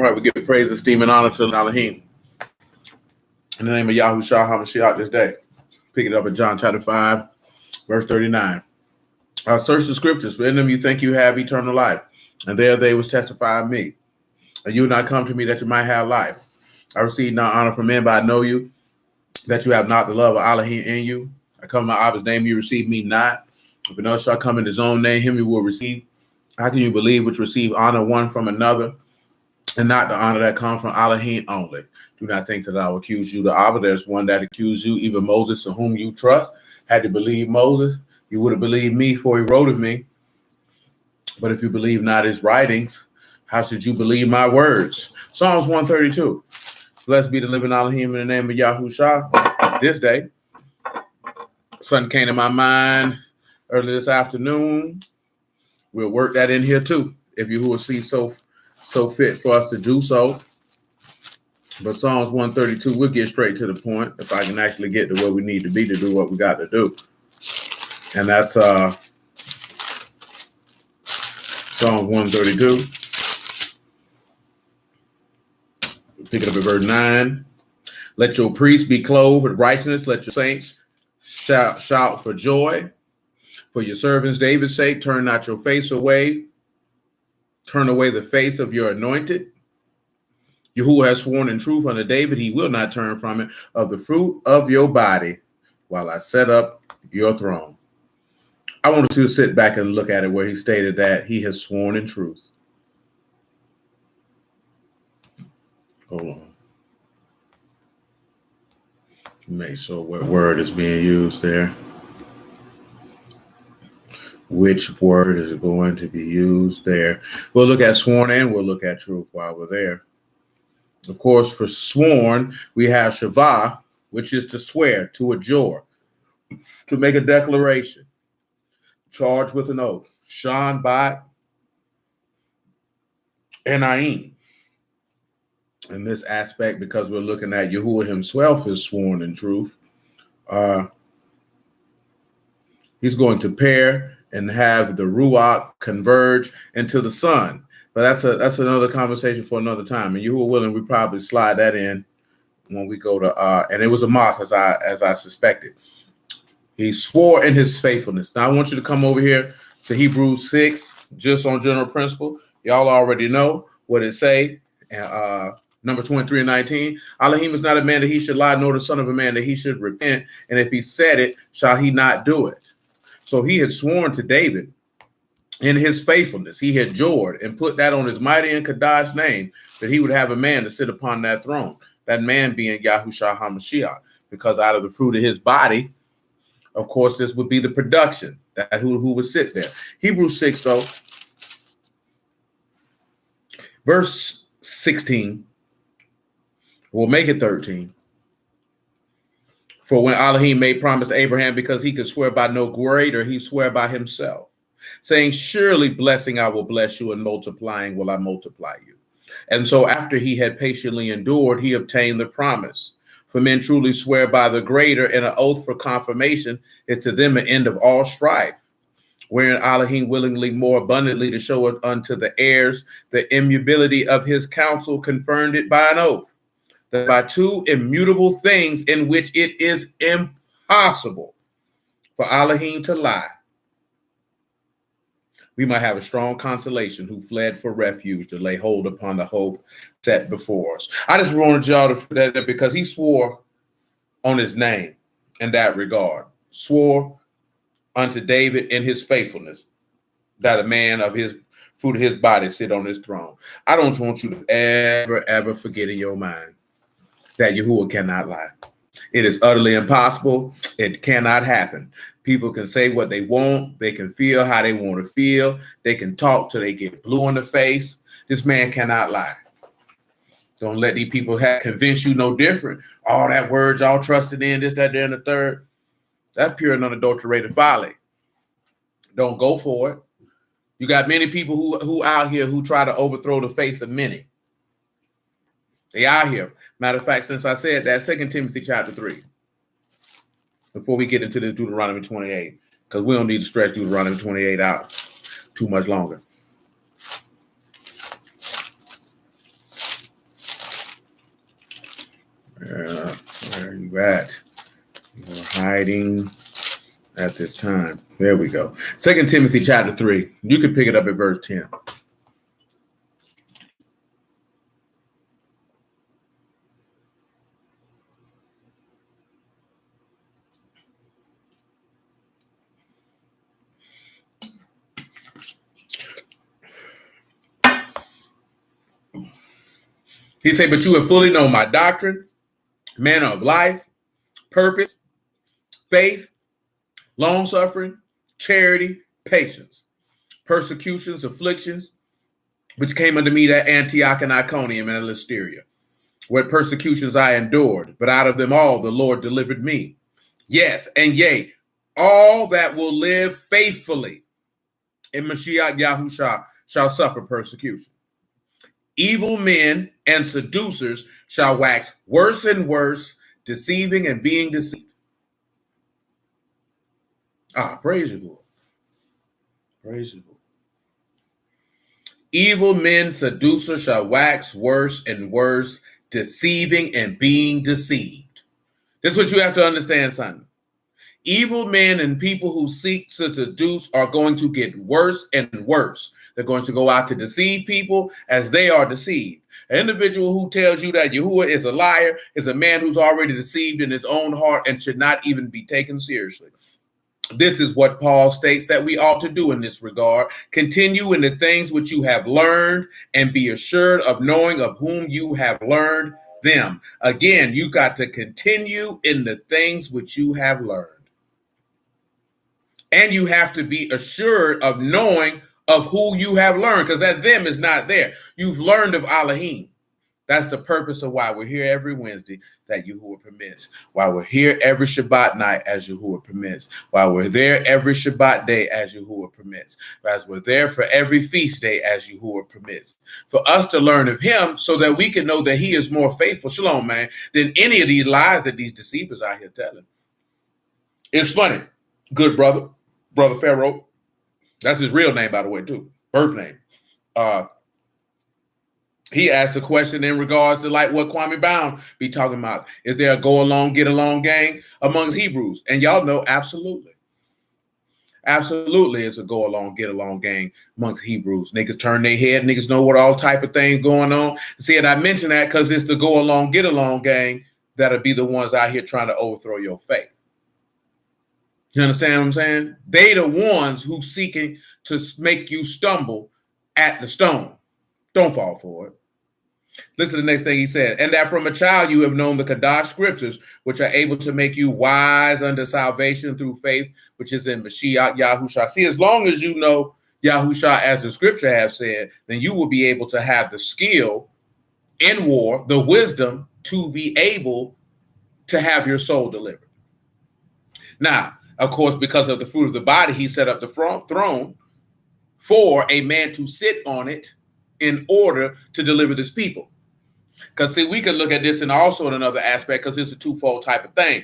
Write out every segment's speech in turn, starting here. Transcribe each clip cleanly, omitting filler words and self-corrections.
All right, we give praise, esteem, and honor to Elohim. In the name of Yahushua HaMashiach this day. Pick it up in John chapter 5, verse 39. Search the scriptures, for in them you think you have eternal life, and there they will testify of me. And you will not come to me that you might have life. I receive not honor from men, but I know you, that you have not the love of Elohim in you. I come in my Abba's name, you receive me not. If another shall come in his own name, him you will receive. How can you believe which receive honor one from another, and not the honor that comes from Elohim only? Do not think that I will accuse you. The Abba, there's one that accused you, even Moses, to whom you trust. Had you believed Moses, you would have believed me, for he wrote of me. But if you believe not his writings, how should you believe my words? Psalms 132. Blessed be the living Elohim in the name of Yahushua. This day, something came to my mind early this afternoon. We'll work that in here too, if you will see so fit for us to do so. But Psalms 132, we'll get straight to the point if I can actually get to where we need to be to do what we got to do. And that's Psalms 132. Pick it up at verse 9. Let your priests be clothed with righteousness. Let your saints shout for joy. For your servants David's sake, turn not your face away. Turn away the face of your anointed. Yahuwah has sworn in truth unto David, he will not turn from it, of the fruit of your body, while I set up your throne. I want us to sit back and look at it where he stated that he has sworn in truth. Hold on. Make sure what word is being used there. Which word is going to be used there? We'll look at sworn and we'll look at truth while we're there. Of course, for sworn, we have shavah, which is to swear, to adjure, to make a declaration, charged with an oath, shan bat, and ayin. In this aspect, because we're looking at Yahuwah himself is sworn in truth, he's going to pair and have the ruach converge into the sun. But that's another conversation for another time. And Yahuwah willing, we probably slide that in when we go to and it was a moth as I suspected. He swore in his faithfulness. Now I want you to come over here to Hebrews 6, just on general principle. Y'all already know what it say. Numbers 23 and 19. Elohim is not a man that he should lie, nor the son of a man that he should repent. And if he said it, shall he not do it? So he had sworn to David in his faithfulness. He had jured and put that on his mighty and Kadash name, that he would have a man to sit upon that throne. That man being Yahushua HaMashiach, because out of the fruit of his body, of course, this would be the production that who would sit there. Hebrews 6, though, verse 16, we'll make it 13. For when Elohim made promise to Abraham, because he could swear by no greater, he swore by himself, saying, surely blessing I will bless you, and multiplying will I multiply you. And so after he had patiently endured, he obtained the promise. For men truly swear by the greater, and an oath for confirmation is to them an end of all strife, wherein Elohim willingly more abundantly to show it unto the heirs the immutability of his counsel, confirmed it by an oath, that by two immutable things in which it is impossible for Elohim to lie, we might have a strong consolation who fled for refuge to lay hold upon the hope set before us. I just wanted y'all to put that there because he swore on his name in that regard, swore unto David in his faithfulness, that a man of his fruit of his body sit on his throne. I don't want you to ever forget in your mind that Yahuwah cannot lie. It is utterly impossible. It cannot happen. People can say what they want. They can feel how they want to feel. They can talk till they get blue in the face. This man cannot lie. Don't let these people convince you no different. All that words y'all trusted in, this, that, there, and the third. That's pure and unadulterated folly. Don't go for it. You got many people who out here who try to overthrow the faith of many. They out here. Matter of fact, since I said that, 2 Timothy chapter 3, before we get into this Deuteronomy 28, because we don't need to stretch Deuteronomy 28 out too much longer. Where are you at? You're hiding at this time. There we go. 2 Timothy chapter 3. You can pick it up at verse 10. He said, but you have fully known my doctrine, manner of life, purpose, faith, long suffering, charity, patience, persecutions, afflictions, which came unto me at Antioch and Iconium and Lysteria. What persecutions I endured, but out of them all the Lord delivered me. Yes, and yea, all that will live faithfully in Mashiach Yahushua shall suffer persecution. Evil men and seducers shall wax worse and worse, deceiving and being deceived. Praise you, Lord. Praise you, Lord. Evil men, seducers shall wax worse and worse, deceiving and being deceived. This is what you have to understand, son. Evil men and people who seek to seduce are going to get worse and worse. They're going to go out to deceive people as they are deceived. An individual who tells you that Yahuwah is a liar is a man who's already deceived in his own heart and should not even be taken seriously. This is what Paul states that we ought to do in this regard. Continue in the things which you have learned and be assured of knowing of whom you have learned them. Again, you got to continue in the things which you have learned. And you have to be assured of knowing of who you have learned, because that them is not there. You've learned of Elohim. That's the purpose of why we're here every Wednesday, that Yahuwah permits. Why we're here every Shabbat night, as Yahuwah permits. Why we're there every Shabbat day, as Yahuwah permits. As we're there for every feast day, as Yahuwah permits. For us to learn of him so that we can know that he is more faithful, shalom, man, than any of these lies that these deceivers out here telling. It's funny. Good brother Pharaoh. That's his real name, by the way, too. Birth name. He asked a question in regards to like what Kwame Brown be talking about. Is there a go along, get along gang amongst Hebrews? And y'all know absolutely. Absolutely, it's a go along, get along gang amongst Hebrews. Niggas turn their head, niggas know what all type of things going on. See, and I mention that because it's the go along, get along gang that'll be the ones out here trying to overthrow your faith. You understand what I'm saying? They the ones who seeking to make you stumble at the stone. Don't fall for it. Listen to the next thing he said. And that from a child you have known the Kadash scriptures, which are able to make you wise unto salvation through faith, which is in Mashiach Yahushua. See, as long as you know Yahushua, as the scripture have said, then you will be able to have the skill in war, the wisdom to be able to have your soul delivered. Now, of course, because of the fruit of the body, he set up the throne for a man to sit on it in order to deliver this people. Because, see, we can look at this in also in another aspect, because it's a twofold type of thing.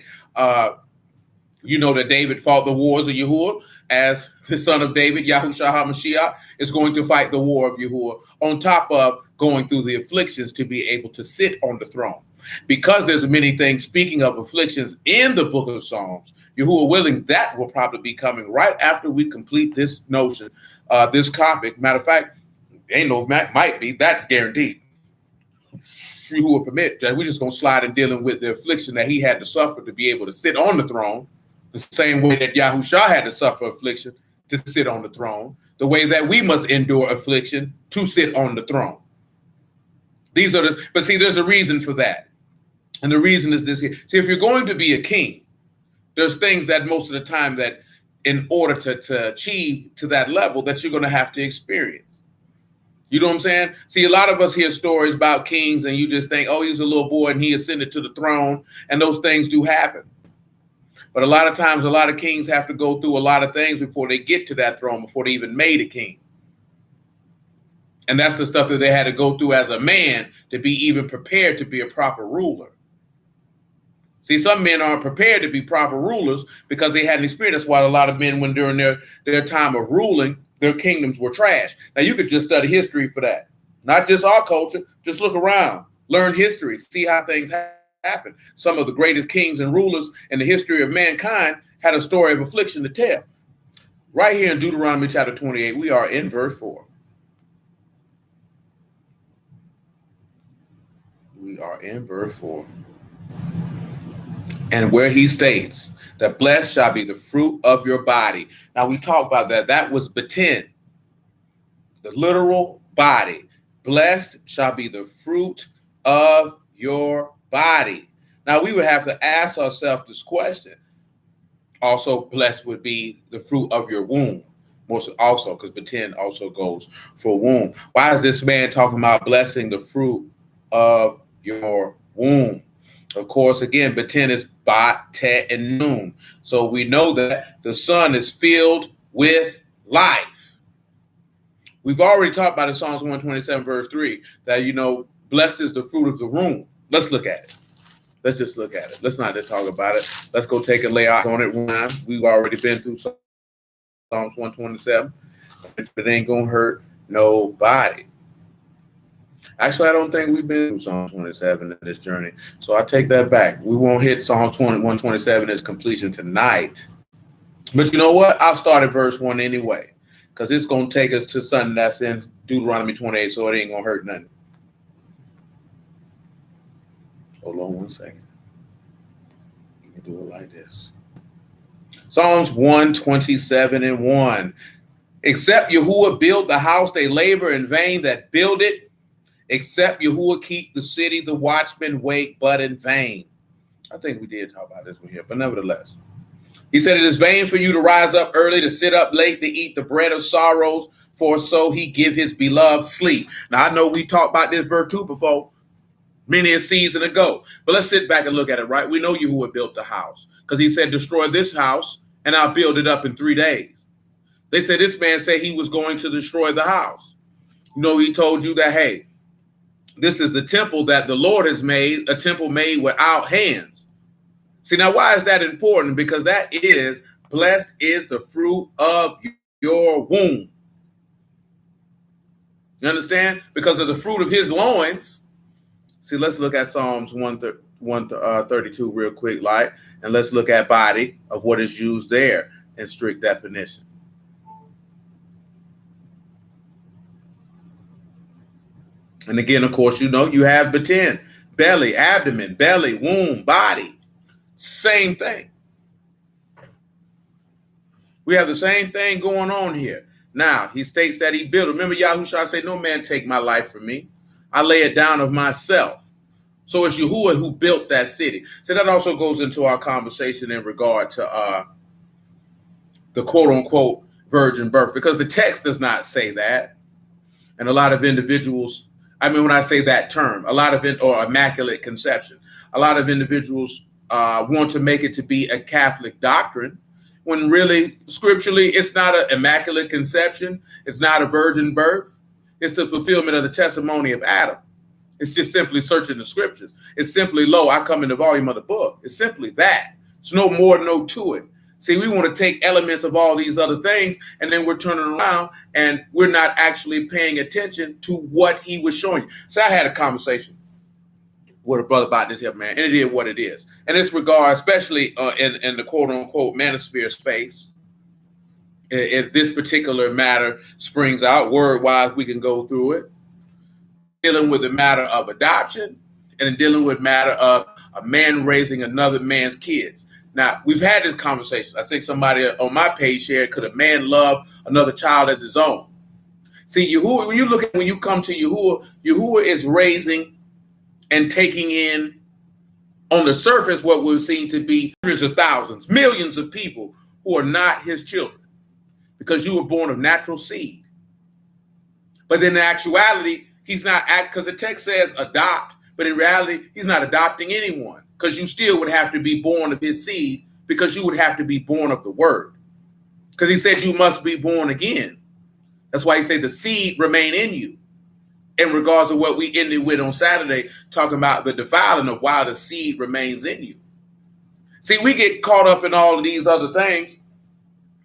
You know that David fought the wars of Yahuwah, as the son of David, Yahushua HaMashiach, is going to fight the war of Yahuwah, on top of going through the afflictions to be able to sit on the throne. Because there's many things, speaking of afflictions in the book of Psalms, Yahuwah willing, that will probably be coming right after we complete this notion, this topic. Matter of fact, ain't no might be, that's guaranteed. Yahuwah permit that we're just going to slide in dealing with the affliction that he had to suffer to be able to sit on the throne, the same way that Yahushua had to suffer affliction to sit on the throne, the way that we must endure affliction to sit on the throne. These are but see, there's a reason for that. And the reason is this here. See, if you're going to be a king, there's things that most of the time that in order to achieve to that level that you're going to have to experience. You know what I'm saying? See, a lot of us hear stories about kings and you just think, oh, he's a little boy and he ascended to the throne, and those things do happen. But a lot of times, a lot of kings have to go through a lot of things before they get to that throne, before they even made a king. And that's the stuff that they had to go through as a man to be even prepared to be a proper ruler. See, some men aren't prepared to be proper rulers because they hadn't experienced. That's why a lot of men, when during their time of ruling, their kingdoms were trash. Now, you could just study history for that. Not just our culture. Just look around. Learn history. See how things happened. Some of the greatest kings and rulers in the history of mankind had a story of affliction to tell. Right here in Deuteronomy chapter 28, we are in verse 4. We are in verse 4. And where he states that blessed shall be the fruit of your body. Now we talked about that. That was beten, the literal body. Blessed shall be the fruit of your body. Now we would have to ask ourselves this question. Also, blessed would be the fruit of your womb. Most also, because beten also goes for womb. Why is this man talking about blessing the fruit of your womb? Of course, again, beten is bat, tet, and nun. So we know that the son is filled with life. We've already talked about in Psalms 127, verse 3, that, blessed is the fruit of the womb. Let's look at it. Let's just look at it. Let's not just talk about it. Let's go take a lay out on it one time. We've already been through Psalms 127. It ain't going to hurt nobody. Actually, I don't think we've been through Psalm 27 in this journey. So I take that back. We won't hit Psalm 127 as completion tonight. But you know what? I'll start at verse 1 anyway, because it's going to take us to something that's in Deuteronomy 28, so it ain't going to hurt nothing. Hold on one second. Let me do it like this. Psalms 127 and 1. Except Yahuwah build the house, they labor in vain that build it. Except Yahuwah keep the city, the watchmen wait, but in vain. I think we did talk about this one here, but nevertheless. He said, it is vain for you to rise up early, to sit up late, to eat the bread of sorrows, for so he give his beloved sleep. Now, I know we talked about this verse 2 before, many a season ago, but let's sit back and look at it, right? We know Yahuwah built the house, because he said, destroy this house, and I'll build it up in 3 days. They said, this man said he was going to destroy the house. He told you that, hey, this is the temple that the Lord has made, a temple made without hands. See, now, why is that important? Because that is, blessed is the fruit of your womb. You understand? Because of the fruit of his loins. See, let's look at Psalms 132 real quick, and let's look at body of what is used there in strict definition. And again, of course, you have beten, belly, abdomen, belly, womb, body. Same thing. We have the same thing going on here. Now, he states that he built. Remember, Yahushua said, no man take my life from me. I lay it down of myself. So it's Yahuwah who built that city. So that also goes into our conversation in regard to the quote-unquote virgin birth, because the text does not say that. And a lot of individuals, when I say that term, or immaculate conception, a lot of individuals want to make it to be a Catholic doctrine, when really, scripturally, it's not an immaculate conception. It's not a virgin birth. It's the fulfillment of the testimony of Adam. It's just simply searching the scriptures. It's simply, lo, I come in the volume of the book. It's simply that. It's no more, no to it. See, we want to take elements of all these other things, and then we're turning around and we're not actually paying attention to what he was showing you. So I had a conversation with a brother about this here, man, and it is what it is. In this regard, especially in the quote-unquote manosphere space, if this particular matter springs out, word-wise, we can go through it, dealing with the matter of adoption and dealing with matter of a man raising another man's kids. Now, we've had this conversation. I think somebody on my page shared, could a man love another child as his own? See, Yahuwah, when you come to Yahuwah, Yahuwah is raising and taking in on the surface what we're seeing to be hundreds of thousands, millions of people who are not his children, because you were born of natural seed. But in actuality, he's not, because the text says adopt, but in reality, he's not adopting anyone, because you still would have to be born of his seed, because you would have to be born of the word. Because he said you must be born again. That's why he said the seed remain in you. In regards to what we ended with on Saturday, talking about the defiling of why the seed remains in you. See, we get caught up in all of these other things,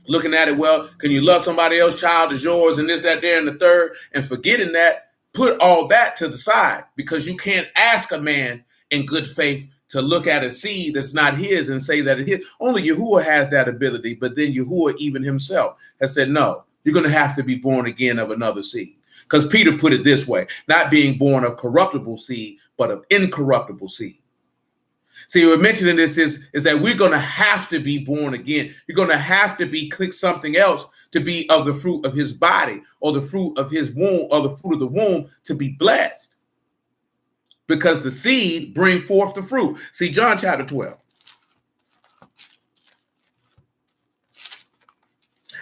looking at it, well, can you love somebody else's child as yours, and this, that, there, and the third, and forgetting that, put all that to the side, because you can't ask a man in good faith to look at a seed that's not his and say that it is. Only Yahuwah has that ability, but then Yahuwah even himself has said, no, you're going to have to be born again of another seed. Because Peter put it this way, not being born of corruptible seed, but of incorruptible seed. See, what we're mentioning this is that we're going to have to be born again. You're going to have to be click something else to be of the fruit of his body or the fruit of his womb or the fruit of the womb to be blessed. Because the seed bring forth the fruit. See, John chapter 12.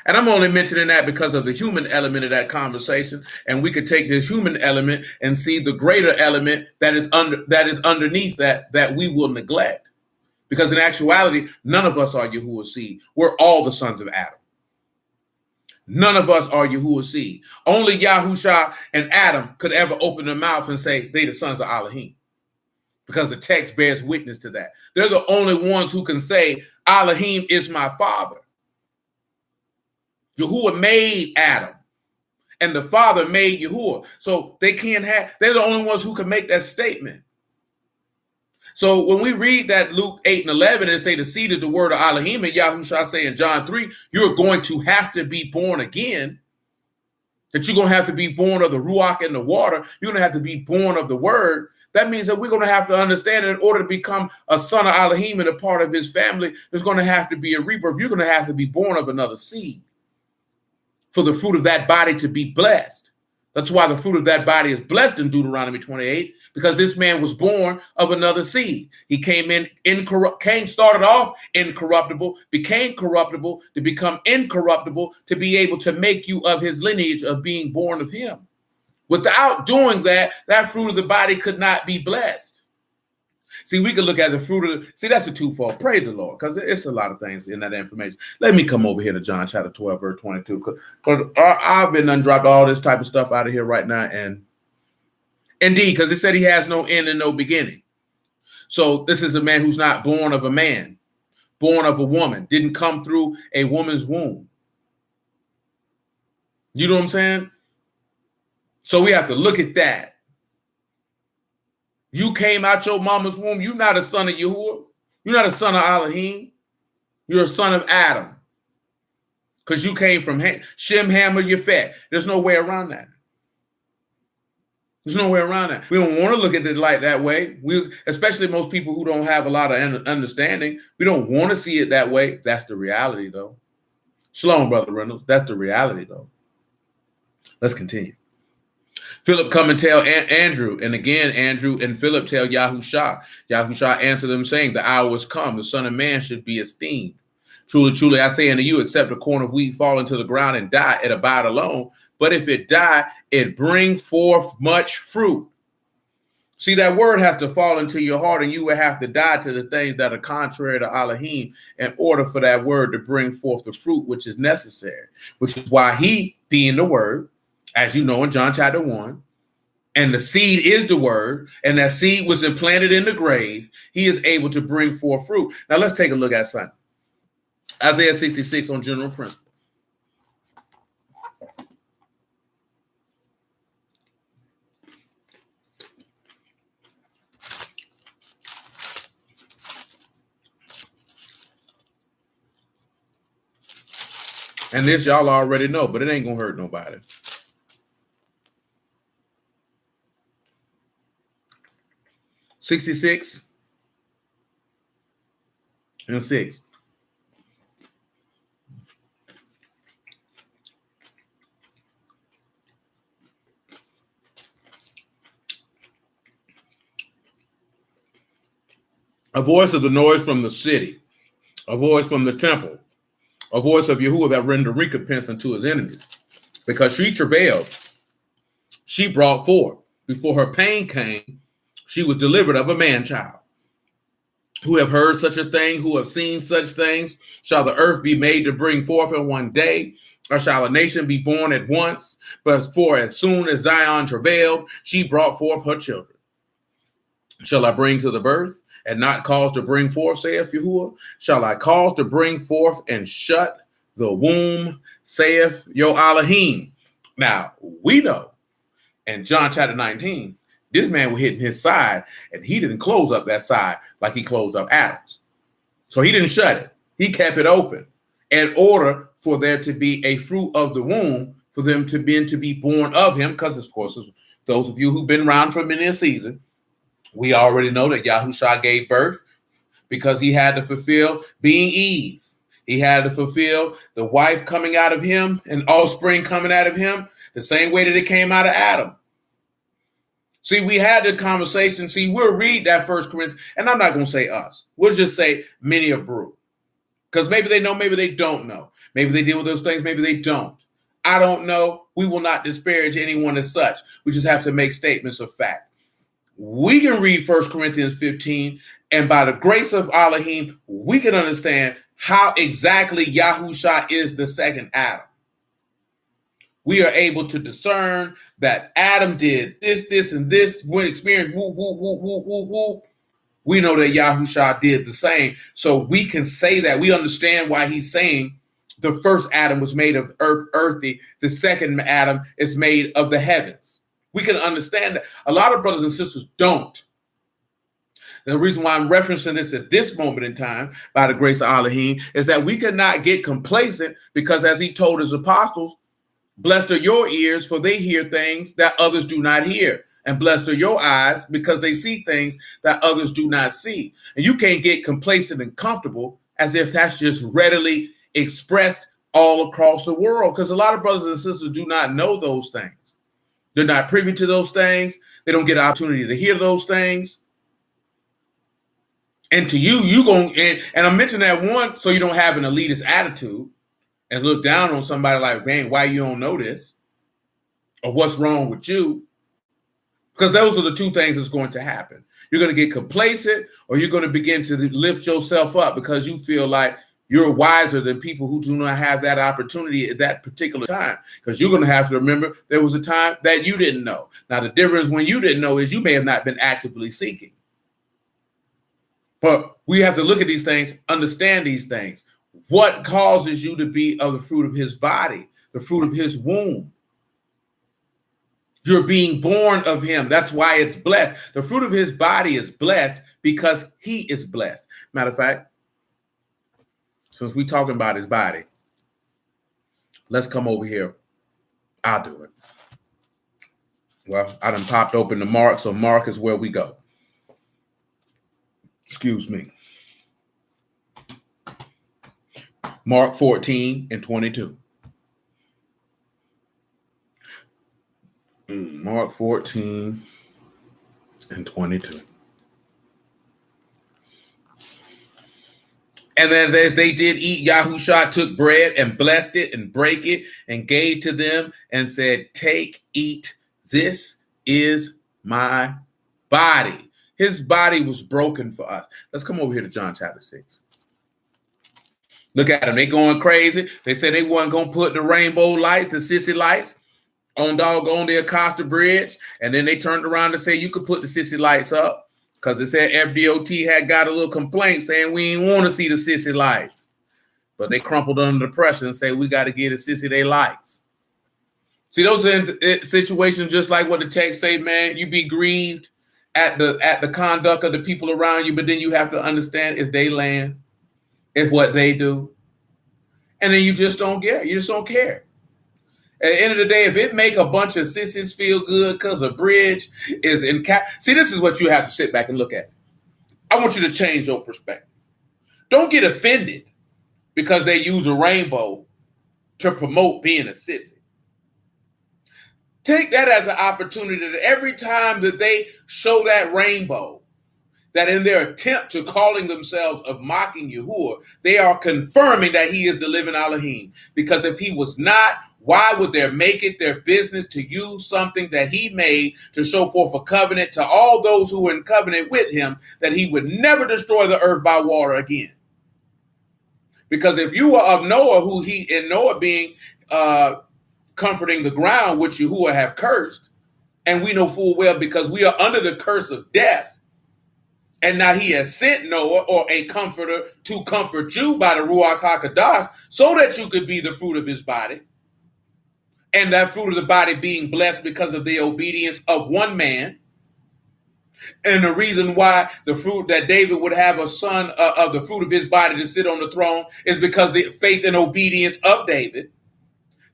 And I'm only mentioning that because of the human element of that conversation. And we could take this human element and see the greater element that is underneath that we will neglect. Because in actuality, none of us are Yahuwah's seed. We're all the sons of Adam. None of us are Yahuwah's seed. Only Yahusha and Adam could ever open their mouth and say they the sons of Elohim. Because the text bears witness to that. They're the only ones who can say, Elohim is my father. Yahuwah made Adam, and the Father made Yahuwah. So they're the only ones who can make that statement. So when we read that Luke 8 and 11 and say the seed is the word of Elohim, and Yahushua say in John 3, you're going to have to be born again, that you're going to have to be born of the Ruach and the water, you're going to have to be born of the word. That means that we're going to have to understand that in order to become a son of Elohim and a part of his family, there's going to have to be a rebirth. You're going to have to be born of another seed for the fruit of that body to be blessed. That's why the fruit of that body is blessed in Deuteronomy 28, because this man was born of another seed. He started off incorruptible, became corruptible, to become incorruptible, to be able to make you of his lineage of being born of him. Without doing that, that fruit of the body could not be blessed. See, we could look at the fruit of that's a twofold. Praise the Lord, because it's a lot of things in that information. Let me come over here to John chapter 12, verse 22, because I've been undropped all this type of stuff out of here right now. And indeed, because it said he has no end and no beginning. So this is a man who's not born of a man, born of a woman, didn't come through a woman's womb. You know what I'm saying? So we have to look at that. You came out your mama's womb. You're not a son of Yahuwah. You're not a son of Elohim. You're a son of Adam. Because you came from Shem, Ham, or Yafet. There's no way around that. There's no way around that. We don't want to look at it like that way. Especially most people who don't have a lot of understanding. We don't want to see it that way. That's the reality, though. Shalom, Brother Reynolds. That's the reality, though. Let's continue. Philip come and tell Andrew, and again Andrew and Philip tell Yahusha. Yahusha answered them, saying, the hour is come, the Son of Man should be esteemed. Truly, truly, I say unto you, except a corn of wheat fall into the ground and die, it abide alone. But if it die, it bring forth much fruit. See, that word has to fall into your heart, and you will have to die to the things that are contrary to Elohim in order for that word to bring forth the fruit which is necessary, which is why he, being the word, as you know in John chapter 1, and the seed is the word, and that seed was implanted in the grave, he is able to bring forth fruit. Now let's take a look at something. Isaiah 66 on general principle. And this y'all already know, but it ain't gonna hurt nobody. $66 and 6. A voice of the noise from the city, a voice from the temple, a voice of Yahuwah that rendered recompense unto his enemies. Because she travailed, she brought forth. Before her pain came, she was delivered of a man-child. Who have heard such a thing, who have seen such things? Shall the earth be made to bring forth in one day? Or shall a nation be born at once? But for as soon as Zion travailed, she brought forth her children. Shall I bring to the birth and not cause to bring forth, saith Yahuwah? Shall I cause to bring forth and shut the womb, saith your Elohim? Now, we know in John chapter 19 This man was hitting his side, and he didn't close up that side like he closed up Adam's. So he didn't shut it. He kept it open in order for there to be a fruit of the womb for them to be born of him. Because, of course, those of you who've been around for many a season, we already know that Yahushua gave birth because he had to fulfill being Eve. He had to fulfill the wife coming out of him and offspring coming out of him the same way that it came out of Adam. See, we had the conversation. See, we'll read that First Corinthians, and I'm not going to say us. We'll just say many a brew. Because maybe they know, maybe they don't know. Maybe they deal with those things, maybe they don't. I don't know. We will not disparage anyone as such. We just have to make statements of fact. We can read 1 Corinthians 15, and by the grace of Elohim, we can understand how exactly Yahusha is the second Adam. We are able to discern that Adam did this, and this, when experienced, we know that Yahusha did the same. So we can say that. We understand why he's saying the first Adam was made of earth, earthy. The second Adam is made of the heavens. We can understand that. A lot of brothers and sisters don't. The reason why I'm referencing this at this moment in time, by the grace of Elohim, is that we could not get complacent because, as he told his apostles, blessed are your ears, for they hear things that others do not hear. And blessed are your eyes, because they see things that others do not see. And you can't get complacent and comfortable as if that's just readily expressed all across the world, because a lot of brothers and sisters do not know those things. They're not privy to those things. They don't get an opportunity to hear those things. And to you going, and I mentioned that one, so you don't have an elitist attitude and look down on somebody like, man, why you don't know this? Or what's wrong with you? Because those are the two things that's going to happen. You're going to get complacent, or you're going to begin to lift yourself up because you feel like you're wiser than people who do not have that opportunity at that particular time. Because you're going to have to remember there was a time that you didn't know. Now, the difference when you didn't know is you may have not been actively seeking. But we have to look at these things, understand these things. What causes you to be of the fruit of his body, the fruit of his womb? You're being born of him. That's why it's blessed. The fruit of his body is blessed because he is blessed. Matter of fact, since we're talking about his body, let's come over here. I'll do it. Well, I done popped open the Mark, so Mark is where we go. Excuse me. Mark 14 and 22. Mark 14 and 22. And then as they did eat, Yahushua took bread and blessed it and brake it and gave to them and said, take, eat, this is my body. His body was broken for us. Let's come over here to John chapter 6. Look at them. They going crazy. They said they weren't going to put the rainbow lights, the sissy lights, on the Acosta Bridge. And then they turned around and said you could put the sissy lights up because it said FDOT had got a little complaint saying we didn't want to see the sissy lights. But they crumpled under the pressure and say we got to get the sissy they lights. See, those are situations just like what the text say, man, you be grieved at the conduct of the people around you, but then you have to understand it's their land. It's what they do. And then you just don't care. You just don't care. At the end of the day, if it make a bunch of sissies feel good because a bridge is in see, this is what you have to sit back and look at. I want you to change your perspective. Don't get offended because they use a rainbow to promote being a sissy. Take that as an opportunity that every time that they show that rainbow, that in their attempt to calling themselves of mocking Yahuwah, they are confirming that he is the living Elohim. Because if he was not, why would they make it their business to use something that he made to show forth a covenant to all those who were in covenant with him that he would never destroy the earth by water again? Because if you were of Noah, who he in Noah being comforting the ground which Yahuwah have cursed, and we know full well because we are under the curse of death, and now he has sent Noah, or a comforter, to comfort you by the Ruach HaKodesh, so that you could be the fruit of his body. And that fruit of the body being blessed because of the obedience of one man. And the reason why the fruit that David would have a son of the fruit of his body to sit on the throne is because the faith and obedience of David,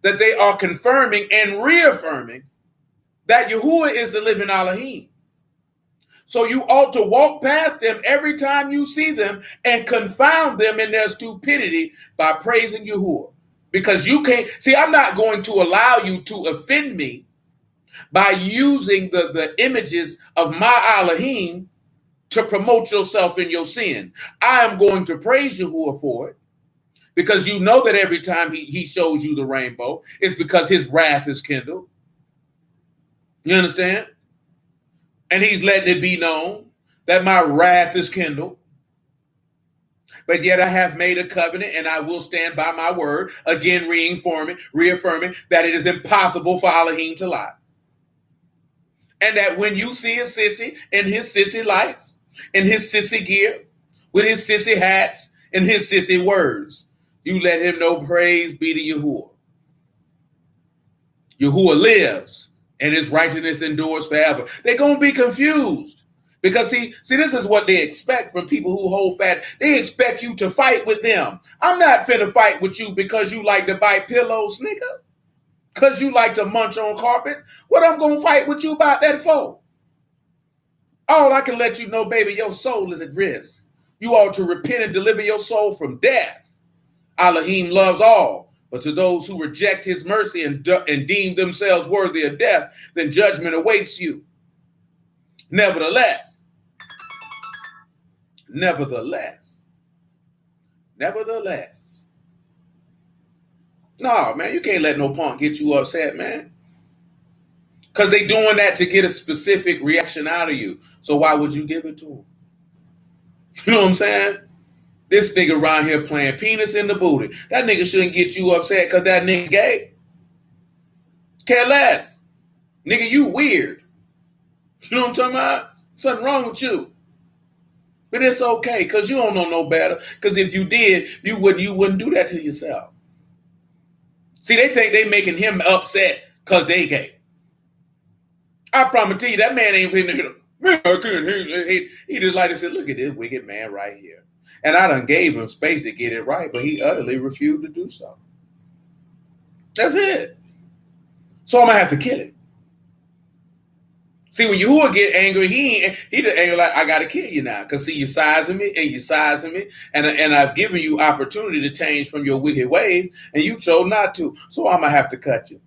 that they are confirming and reaffirming that Yahuwah is the living Elohim. So you ought to walk past them every time you see them and confound them in their stupidity by praising Yahuwah. Because you can't, see, I'm not going to allow you to offend me by using the images of my Elohim to promote yourself in your sin. I am going to praise Yahuwah for it, because you know that every time he shows you the rainbow, it's because his wrath is kindled. You understand? And he's letting it be known that my wrath is kindled. But yet I have made a covenant and I will stand by my word, again reaffirming that it is impossible for Elohim to lie. And that when you see a sissy in his sissy lights, in his sissy gear, with his sissy hats and his sissy words, you let him know praise be to Yahuwah. Yahuwah lives and his righteousness endures forever. They're going to be confused because see, this is what they expect from people who hold fast. They expect you to fight with them. I'm not finna fight with you because you like to bite pillows, nigga. Because you like to munch on carpets. What I'm going to fight with you about that for? All I can let you know, baby, your soul is at risk. You ought to repent and deliver your soul from death. Elohim loves all, but to those who reject his mercy and deem themselves worthy of death, then judgment awaits you. Nevertheless, no, man, you can't let no punk get you upset, man. Because they doing that to get a specific reaction out of you. So why would you give it to them? You know what I'm saying? This nigga around here playing penis in the booty. That nigga shouldn't get you upset because that nigga gay. Care less. Nigga, you weird. You know what I'm talking about? Something wrong with you. But it's okay because you don't know no better. Because if you did, you wouldn't do that to yourself. See, they think they making him upset because they gay. I promise to you, that man ain't hitting him. Man, I couldn't. He just like to say, look at this wicked man right here. And I done gave him space to get it right, but he utterly refused to do so. That's it. So I'm going to have to kill him. See, when Yahuwah get angry, he just angry like, I got to kill you now. Because see, you're sizing me. And I've given you opportunity to change from your wicked ways, and you chose not to. So I'm going to have to cut you.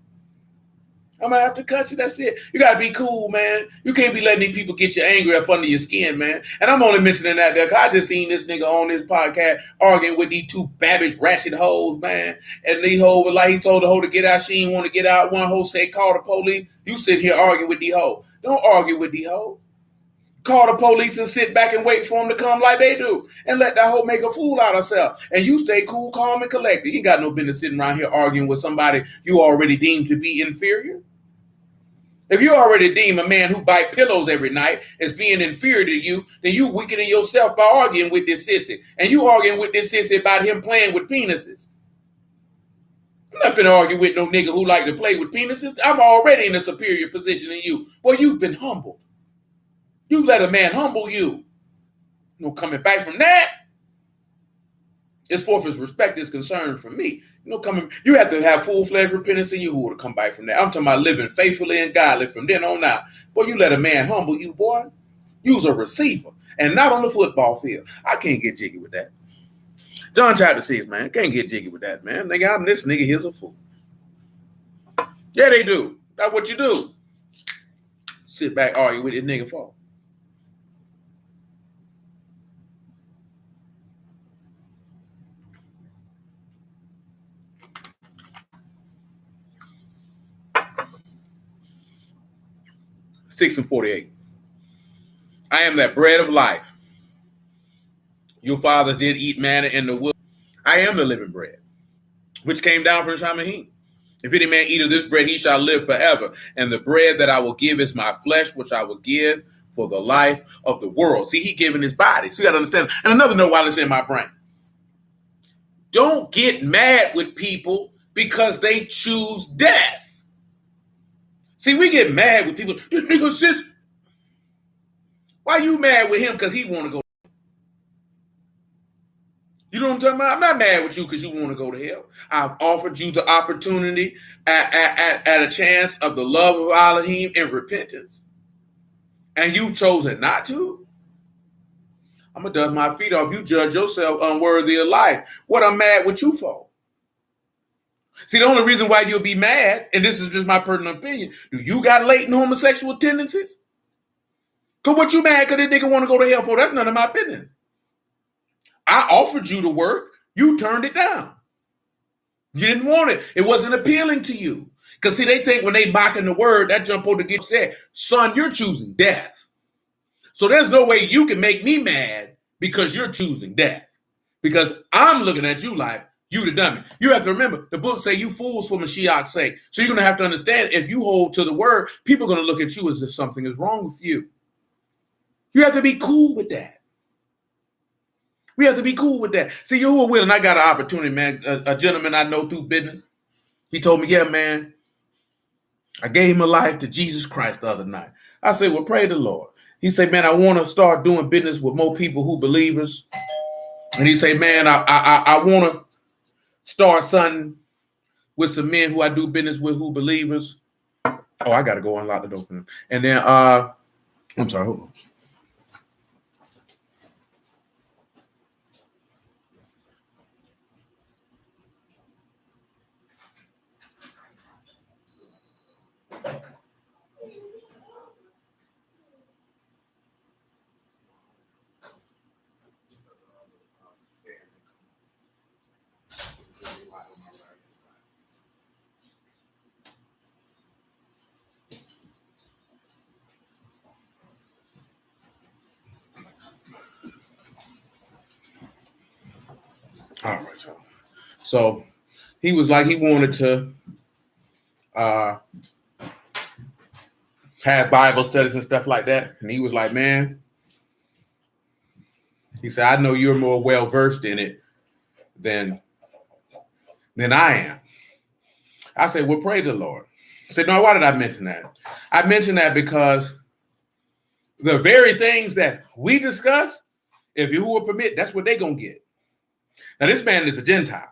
That's it. You got to be cool, man. You can't be letting these people get you angry up under your skin, man. And I'm only mentioning that there because I just seen this nigga on this podcast arguing with these two Babbage ratchet hoes, man. And these hoes were like, he told the hoe to get out. She didn't want to get out. One hoe said, call the police. You sit here arguing with these hoes. Don't argue with these hoes. Call the police and sit back and wait for them to come like they do. And let that hoe make a fool out of herself. And you stay cool, calm, and collected. You ain't got no business sitting around here arguing with somebody you already deemed to be inferior. If you already deem a man who bite pillows every night as being inferior to you, then you weakening yourself by arguing with this sissy. And you arguing with this sissy about him playing with penises. I'm not finna argue with no nigga who like to play with penises. I'm already in a superior position than you. Boy, you've been humbled. You let a man humble you. No coming back from that. As far as respect is concerned from me. You have to have full-fledged repentance in you who will come back from that. I'm talking about living faithfully and godly from then on out. Boy, you let a man humble you, boy. You's a receiver. And not on the football field. I can't get jiggy with that. John chapter 6, man. Can't get jiggy with that, man. Nigga, this nigga here's a fool. Yeah, they do. That's what you do. Sit back, argue with this nigga for. Six and 48. I am that bread of life. Your fathers did eat manna in the wilderness. I am the living bread, which came down from Shamahin. If any man eat of this bread, he shall live forever. And the bread that I will give is my flesh, which I will give for the life of the world. See, he giving his body. So you got to understand. And another note while it's in my brain. Don't get mad with people because they choose death. See, we get mad with people. This nigga says, Why you mad with him because he want to go? You know what I'm talking about? I'm not mad with you because you want to go to hell. I've offered you the opportunity at a chance of the love of Elohim and repentance. And you've chosen not to. I'm going to dust my feet off. You judge yourself unworthy of life. What I'm mad with you for? See, the only reason why you'll be mad, and this is just my personal opinion, do you got latent homosexual tendencies? Because what you mad because this nigga want to go to hell for? That's none of my business. I offered you the work. You turned it down. You didn't want it. It wasn't appealing to you. Because see, they think when they mocking the word, that jump on to get said, son, you're choosing death. So there's no way you can make me mad because you're choosing death. Because I'm looking at you like you the dummy. You have to remember, the book say you fools for Mashiach's sake. So you're going to have to understand, if you hold to the word, people are going to look at you as if something is wrong with you. You have to be cool with that. We have to be cool with that. See, you who are willing, I got an opportunity, man. A gentleman I know through business, he told me, yeah, man, I gave my life to Jesus Christ the other night. I said, well, pray the Lord. He said, man, I want to start doing business with more people who believers. And he said, man, I want to start something with some men who I do business with who believers. Oh, I got to go unlock the door for him. And then, I'm sorry, hold on. All right, y'all. So he was like, he wanted to have Bible studies and stuff like that. And he was like, man, he said, I know you're more well-versed in it than I am. I said, well, pray the Lord. I said, no, why did I mention that? I mentioned that because the very things that we discuss, if you will permit, that's what they're going to get. Now, this man is a Gentile.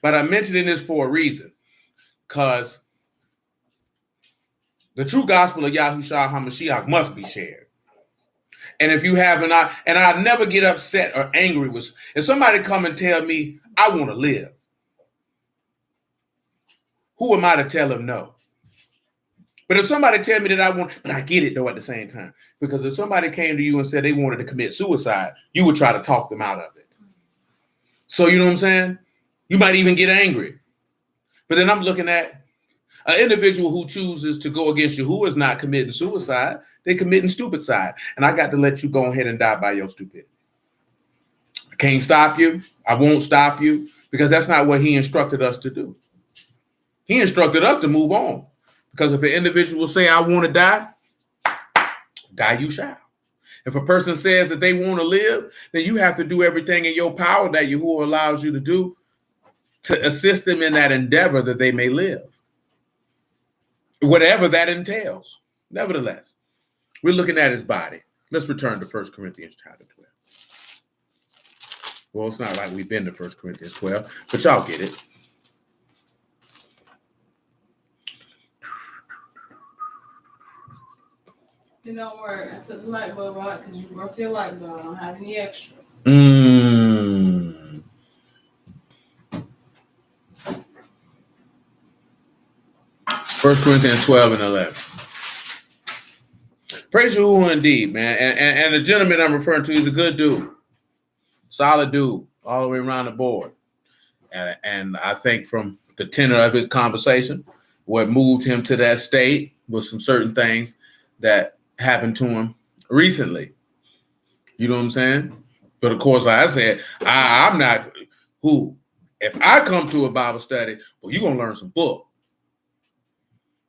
But I'm mentioning this for a reason. Because the true gospel of Yahushua HaMashiach must be shared. And if you haven't, and I never get upset or angry with, if somebody come and tell me I want to live, who am I to tell them no? But if somebody tell me that I want, but I get it though at the same time, because if somebody came to you and said they wanted to commit suicide, you would try to talk them out of it. So you know what I'm saying? You might even get angry. But then I'm looking at an individual who chooses to go against you, who is not committing suicide, they're committing stupid side. And I got to let you go ahead and die by your stupidity. I can't stop you. I won't stop you, because that's not what he instructed us to do. He instructed us to move on. Because if an individual say, I want to die, die you shall. If a person says that they want to live, then you have to do everything in your power that Yahuwah allows you to do to assist them in that endeavor that they may live. Whatever that entails. Nevertheless, we're looking at his body. Let's return to 1 Corinthians chapter 12. Well, it's not like we've been to 1 Corinthians 12, but y'all get it. You don't worry. I took the light bulb out because you broke your light bulb. I don't have any extras. 1 Corinthians 12 and 11. Praise Yahuwah indeed, man. And the gentleman I'm referring to is a good dude. Solid dude all the way around the board. And I think from the tenor of his conversation, what moved him to that state was some certain things that happened to him recently. You know what I'm saying? But of course, like I said, I'm not who. If I come to a Bible study, well, you're going to learn some book.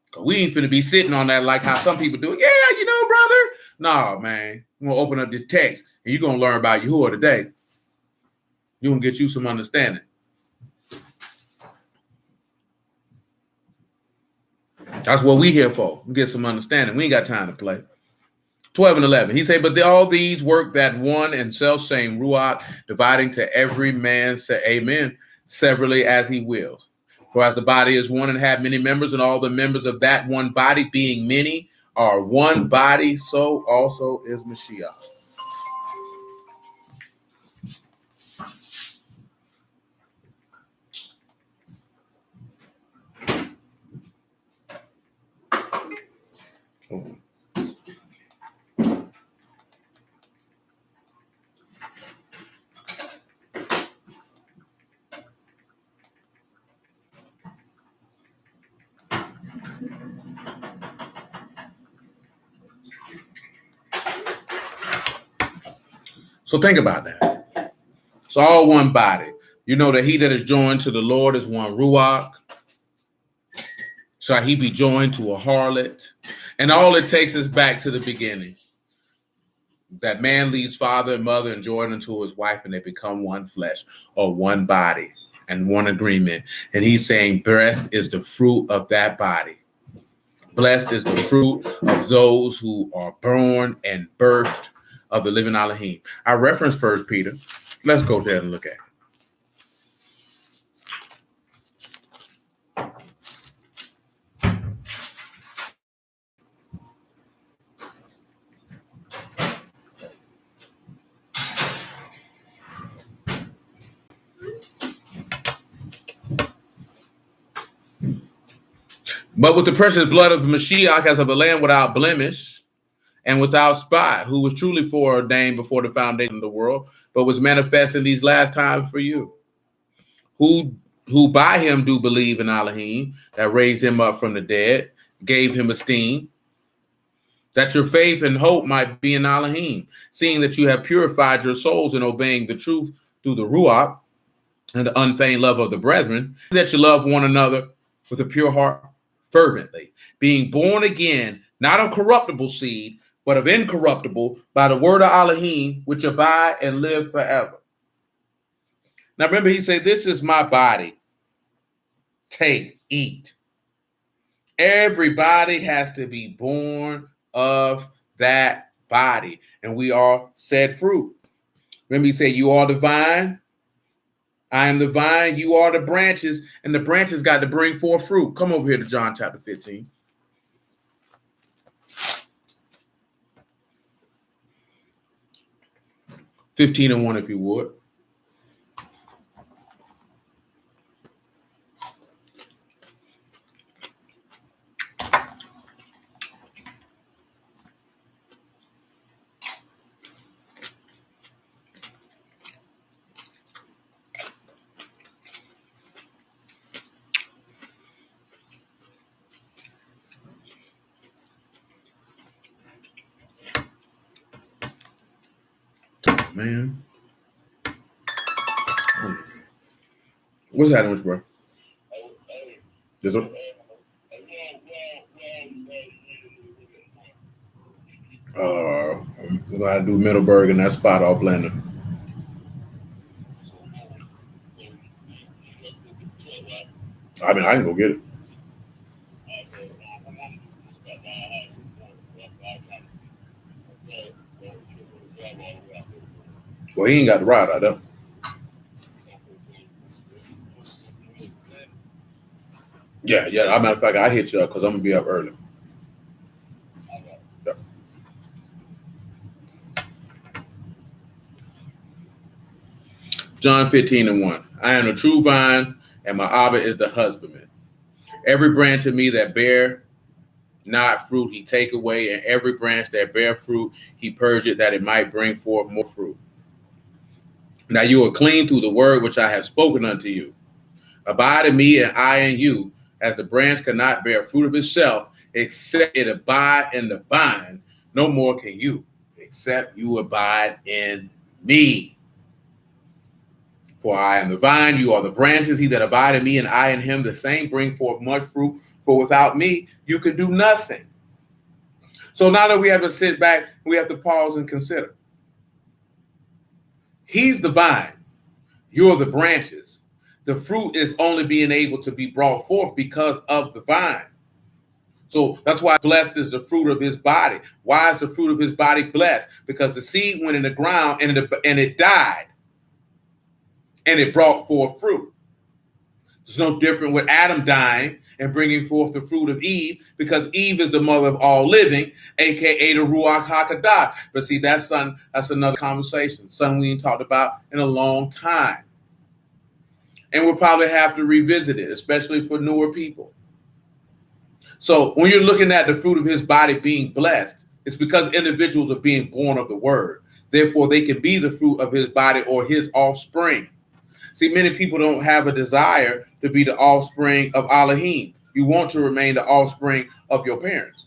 Because we ain't finna be sitting on that like how some people do. Yeah, you know, brother. No, man. I'm going to open up this text, and you're going to learn about Yahuwah today. You're going to get you some understanding. That's what we here for. We get some understanding. We ain't got time to play. 12 and 11. He said, but all these work that one and self same Ruach, dividing to every man, say amen, severally as he wills. For as the body is one and have many members, and all the members of that one body being many are one body, so also is Mashiach. So think about that. It's all one body. You know that he that is joined to the Lord is one Ruach. Shall he be joined to a harlot? And all it takes is back to the beginning. That man leaves father and mother and joined unto his wife, and they become one flesh or one body and one agreement. And he's saying, blessed is the fruit of that body. Blessed is the fruit of those who are born and birthed of the living Elohim. I reference 1 Peter. Let's go there and look at it. But with the precious blood of Mashiach as of a lamb without blemish and without spot, who was truly foreordained before the foundation of the world, but was manifest in these last times for you, who by him do believe in Elohim, that raised him up from the dead, gave him esteem, that your faith and hope might be in Elohim, seeing that you have purified your souls in obeying the truth through the Ruach and the unfeigned love of the brethren, that you love one another with a pure heart fervently, being born again, not of corruptible seed, but of incorruptible, by the word of Elohim, which abide and live forever. Now remember, he said, this is my body. Take, eat. Everybody has to be born of that body, and we are said fruit. Remember, he said, you are the vine, I am the vine, you are the branches, and the branches got to bring forth fruit. Come over here to John chapter 15. (15 and 1), if you would. Man. What's happening with you, bro? Yes, sir. We're going to do Middleburg in that spot all blender. I mean, I can go get it. Well, he ain't got the ride out there. Yeah. As a matter of fact, I hit you up because I'm going to be up early. Yeah. John 15 and 1. I am the true vine, and my Abba is the husbandman. Every branch of me that bear not fruit, he take away, and every branch that bear fruit, he purge it, that it might bring forth more fruit. Now you are clean through the word which I have spoken unto you. Abide in me, and I in you, as the branch cannot bear fruit of itself, except it abide in the vine. No more can you, except you abide in me. For I am the vine, you are the branches. He that abide in me, and I in him, the same bring forth much fruit. For without me, you can do nothing. So now that we have to sit back, we have to pause and consider. He's the vine. You're the branches. The fruit is only being able to be brought forth because of the vine. So that's why blessed is the fruit of his body. Why is the fruit of his body blessed? Because the seed went in the ground and it died and it brought forth fruit. It's no different with Adam dying and bringing forth the fruit of Eve, because Eve is the mother of all living, aka the Ruach HaKodesh. But see, that's another conversation, something we ain't talked about in a long time. And we'll probably have to revisit it, especially for newer people. So when you're looking at the fruit of his body being blessed, it's because individuals are being born of the word. Therefore, they can be the fruit of his body or his offspring. See, many people don't have a desire to be the offspring of Elohim. You want to remain the offspring of your parents.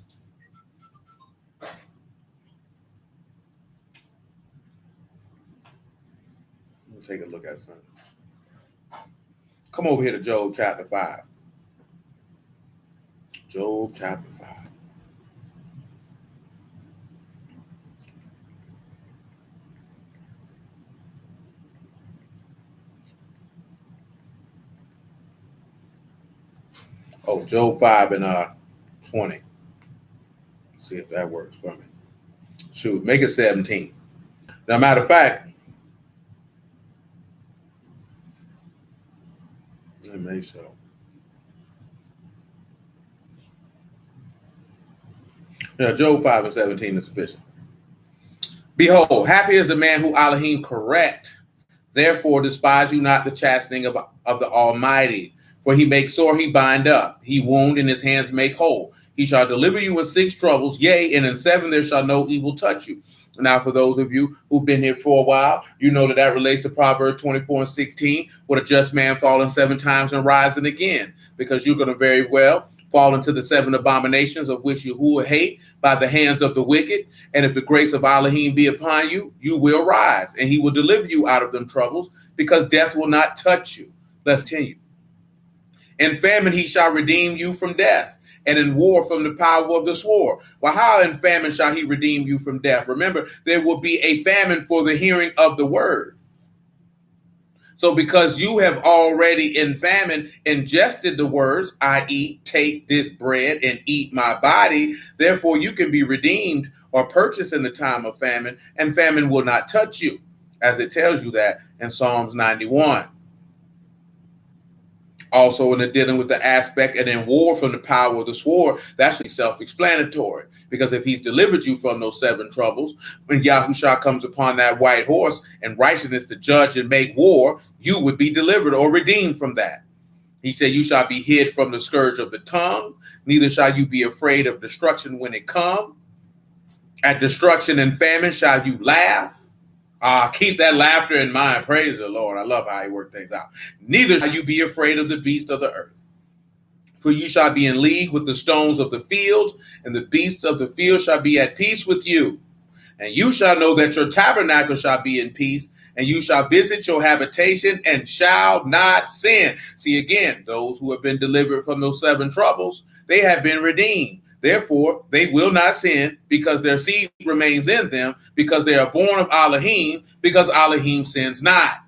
Let's take a look at something. Come over here to Job chapter 5. Job chapter 5. Oh, Job 5 and 20. Let's see if that works for me. Shoot, make it 17. Now, matter of fact, let me show. Yeah, Job 5 and 17 is sufficient. Behold, happy is the man who Elohim correct. Therefore, despise you not the chastening of the Almighty. For he makes sore, he bind up. He wound, and his hands make whole. He shall deliver you in 6 troubles. Yea, and in 7 there shall no evil touch you. Now, for those of you who've been here for a while, you know that relates to Proverbs 24 and 16. Would a just man falling 7 times and rising again? Because you're going to very well fall into the 7 abominations of which Yahuwah hate by the hands of the wicked. And if the grace of Elohim be upon you, you will rise, and he will deliver you out of them troubles, because death will not touch you. Let's continue. In famine he shall redeem you from death, and in war from the power of the sword. Well, how in famine shall he redeem you from death? Remember, there will be a famine for the hearing of the word. So because you have already in famine ingested the words, i.e., take this bread and eat my body, therefore you can be redeemed or purchased in the time of famine, and famine will not touch you, as it tells you that in Psalms 91. Also, in the dealing with the aspect and in war from the power of the sword, that's self-explanatory. Because if he's delivered you from those 7 troubles, when Yahushua comes upon that white horse and righteousness to judge and make war, you would be delivered or redeemed from that. He said, you shall be hid from the scourge of the tongue, neither shall you be afraid of destruction when it come. At destruction and famine shall you laugh. Keep that laughter in mind. Praise the Lord. I love how he worked things out. Neither shall you be afraid of the beast of the earth. For you shall be in league with the stones of the field, and the beasts of the field shall be at peace with you. And you shall know that your tabernacle shall be in peace, and you shall visit your habitation and shall not sin. See, again, those who have been delivered from those 7 troubles, they have been redeemed. Therefore, they will not sin, because their seed remains in them, because they are born of Elohim, because Elohim sins not.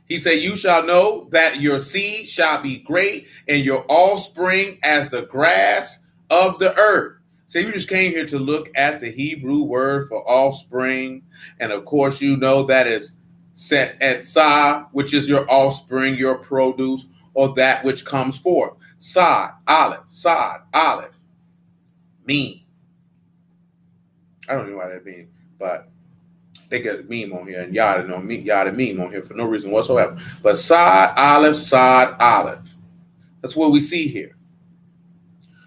He said, you shall know that your seed shall be great, and your offspring as the grass of the earth. So you just came here to look at the Hebrew word for offspring. And of course, you know that is set at Sa, which is your offspring, your produce, or that which comes forth. Sod, Aleph, Meme. I don't know why that means, but they get meme on here, and Yada know me, Yada meme on here for no reason whatsoever. But Sod, Aleph. That's what we see here.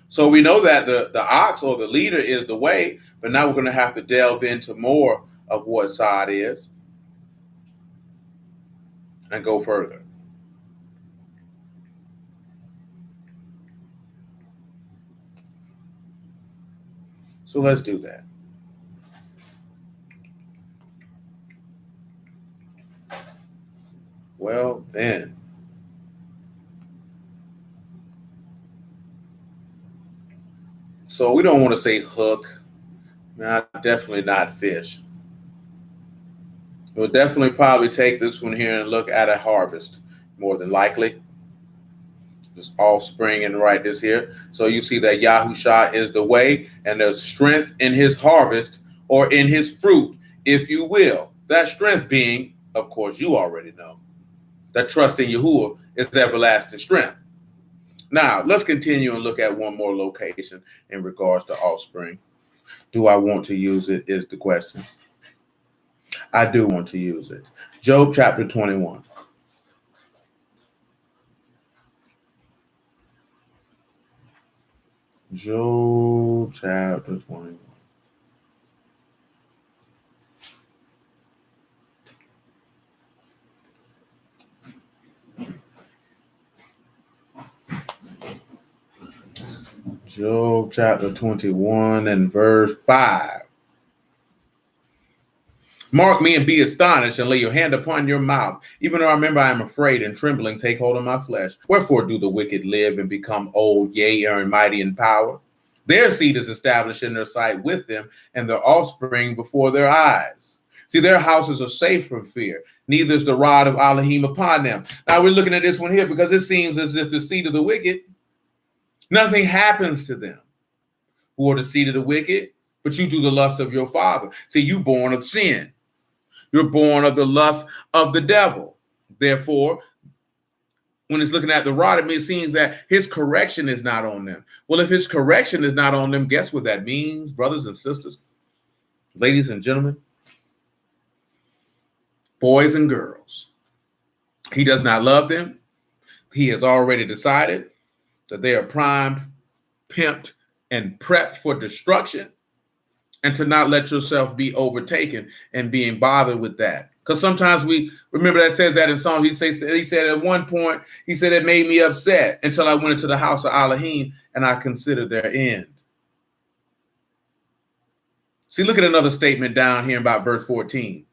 So we know that the ox or the leader is the way, but now we're going to have to delve into more of what Sod is and go further. So let's do that. Well, then. So we don't want to say hook. Definitely not fish. We'll definitely probably take this one here and look at a harvest, more than likely. This offspring and right this here. So you see that Yahusha is the way, and there's strength in his harvest or in his fruit, if you will. That strength being, of course, you already know, that trust in Yahuwah is everlasting strength. Now, let's continue and look at one more location in regards to offspring. Do I want to use it is the question. I do want to use it. Job chapter 21. Job chapter 21. Job chapter 21 and verse 5. Mark me and be astonished, and lay your hand upon your mouth. Even though I remember I am afraid, and trembling take hold of my flesh. Wherefore do the wicked live and become old, yea, and mighty in power? Their seed is established in their sight with them, and their offspring before their eyes. See, their houses are safe from fear, neither is the rod of Elohim upon them. Now we're looking at this one here because it seems as if the seed of the wicked, nothing happens to them. Who are the seed of the wicked? But you do the lust of your father. See, you born of sin. You're born of the lust of the devil. Therefore, when it's looking at the rod, it seems that his correction is not on them. Well, if his correction is not on them, guess what that means, brothers and sisters, ladies and gentlemen, boys and girls. He does not love them. He has already decided that they are primed, pimped, and prepped for destruction. And to not let yourself be overtaken and being bothered with that. Because sometimes we remember that says that in Psalms. He said at one point, he said, it made me upset until I went into the house of Elohim and I considered their end. See, look at another statement down here about verse 14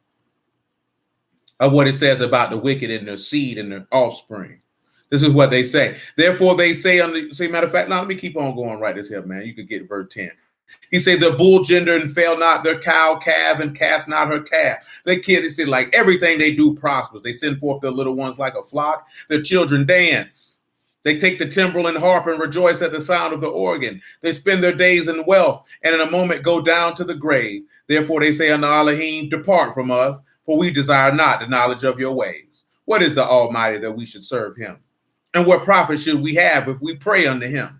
of what it says about the wicked and their seed and their offspring. This is what they say. Therefore, they say, matter of fact, now let me keep on going right this here, man. You could get verse 10. He said, the bull gender and fail not, their cow calve and cast not her calf. They kid, they said, like everything they do prospers. They send forth their little ones like a flock. Their children dance. They take the timbrel and harp and rejoice at the sound of the organ. They spend their days in wealth and in a moment go down to the grave. Therefore they say unto Elohim, depart from us, for we desire not the knowledge of your ways. What is the Almighty that we should serve him? And what profit should we have if we pray unto him?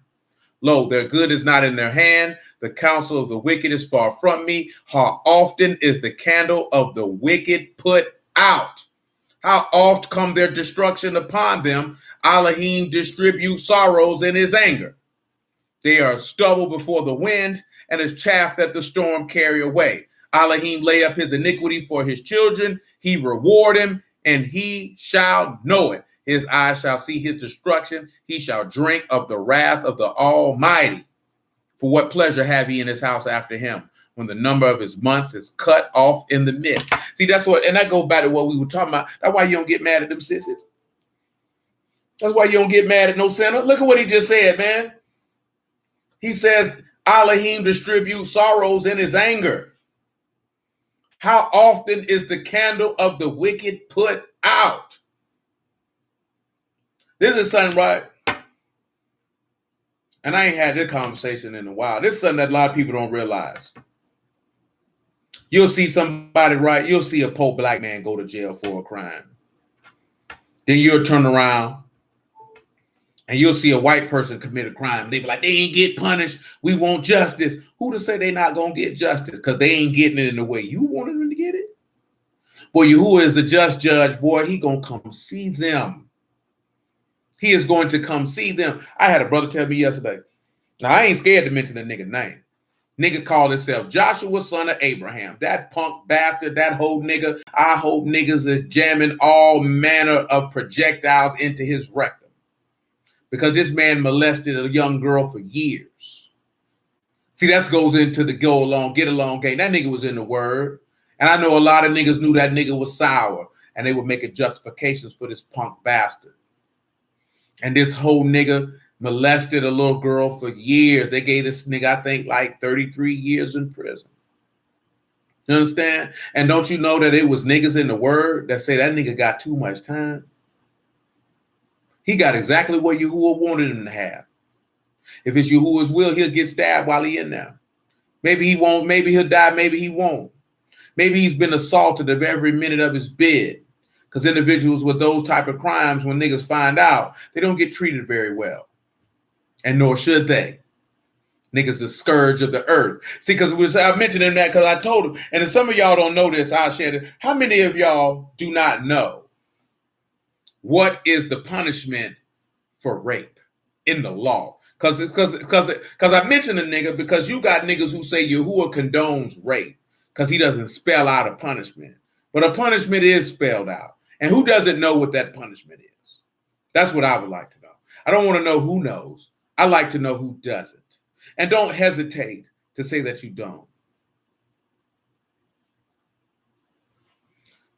Lo, their good is not in their hand. The counsel of the wicked is far from me. How often is the candle of the wicked put out? How oft come their destruction upon them? Elohim distribute sorrows in his anger. They are stubble before the wind, and as chaff that the storm carry away. Elohim lay up his iniquity for his children. He reward him, and he shall know it. His eyes shall see his destruction. He shall drink of the wrath of the Almighty. For what pleasure have he in his house after him, when the number of his months is cut off in the midst? See, that's what, and that goes back to what we were talking about. That's why you don't get mad at them sissies. That's why you don't get mad at no sinner. Look at what he just said, man. He says, Elohim distributes sorrows in his anger. How often is the candle of the wicked put out? This is something, right? And I ain't had this conversation in a while. This is something that a lot of people don't realize. You'll see somebody, right? You'll see a poor black man go to jail for a crime. Then you'll turn around and you'll see a white person commit a crime. They be like, they ain't get punished. We want justice. Who to say they not going to get justice? Because they ain't getting it in the way you wanted them to get it. Boy, who is a just judge, boy, he going to come see them. He is going to come see them. I had a brother tell me yesterday. Now, I ain't scared to mention the nigga name. Nigga called himself Joshua, son of Abraham. That punk bastard, that whole nigga. I hope niggas is jamming all manner of projectiles into his rectum. Because this man molested a young girl for years. See, that goes into the go along, get along game. That nigga was in the word. And I know a lot of niggas knew that nigga was sour. And they were making justifications for this punk bastard. And this whole nigga molested a little girl for years. They gave this nigga, I think, like 33 years in prison. You understand? And don't you know that it was niggas in the word that say that nigga got too much time? He got exactly what Yahuwah wanted him to have. If it's Yahuwah's will, he'll get stabbed while he in there. Maybe he won't. Maybe he'll die. Maybe he won't. Maybe he's been assaulted of every minute of his bed. Because individuals with those type of crimes, when niggas find out, they don't get treated very well. And nor should they. Niggas the scourge of the earth. See, because I mentioned him that because I told him. And if some of y'all don't know this, I'll share it. How many of y'all do not know what is the punishment for rape in the law? Because I mentioned a nigga because you got niggas who say Yahuwah condones rape because he doesn't spell out a punishment. But a punishment is spelled out. And who doesn't know what that punishment is? That's what I would like to know. I don't want to know who knows. I like to know who doesn't. And don't hesitate to say that you don't.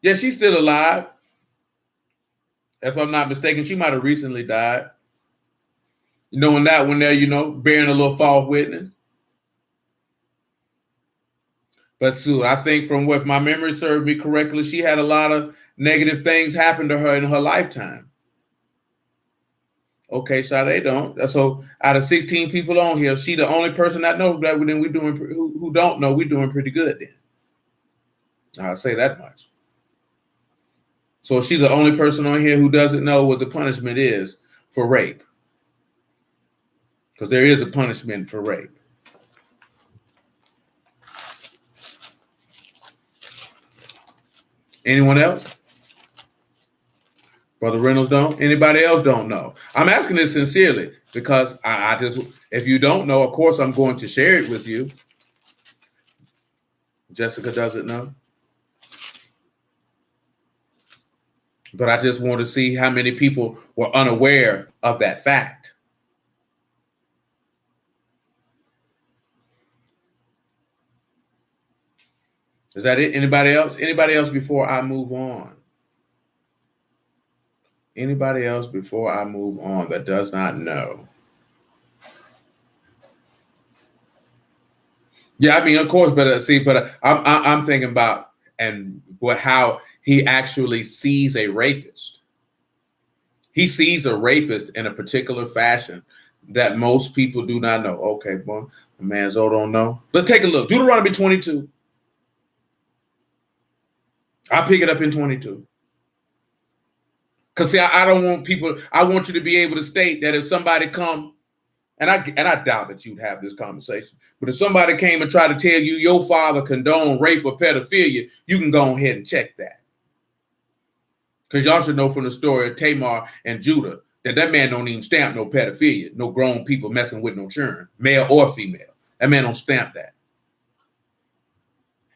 Yeah, she's still alive. If I'm not mistaken, she might have recently died. Knowing that one there, bearing a little false witness. But Sue, I think from what my memory served me correctly, she had a lot of negative things happen to her in her lifetime. Okay, Sade don't. So out of 16 people on here, she the only person that knows that we doing who don't know we're doing pretty good then. I'll say that much. So she's the only person on here who doesn't know what the punishment is for rape. Because there is a punishment for rape. Anyone else? Brother Reynolds don't? Anybody else don't know? I'm asking this sincerely because I just, if you don't know, of course, I'm going to share it with you. Jessica doesn't know. But I just want to see how many people were unaware of that fact. Is that it? Anybody else? Anybody else before I move on? Anybody else before I move on that does not know? Yeah, I mean, of course, but I'm thinking about how he actually sees a rapist. He sees a rapist in a particular fashion that most people do not know. Okay, boy, the man's old don't know. Let's take a look. Deuteronomy 22. I'll pick it up in 22. Because see, I don't want people, I want you to be able to state that if somebody come, and I doubt that you'd have this conversation, but if somebody came and tried to tell you your father condoned rape or pedophilia, you can go ahead and check that. Because y'all should know from the story of Tamar and Judah that man don't even stamp no pedophilia, no grown people messing with no children, male or female. That man don't stamp that.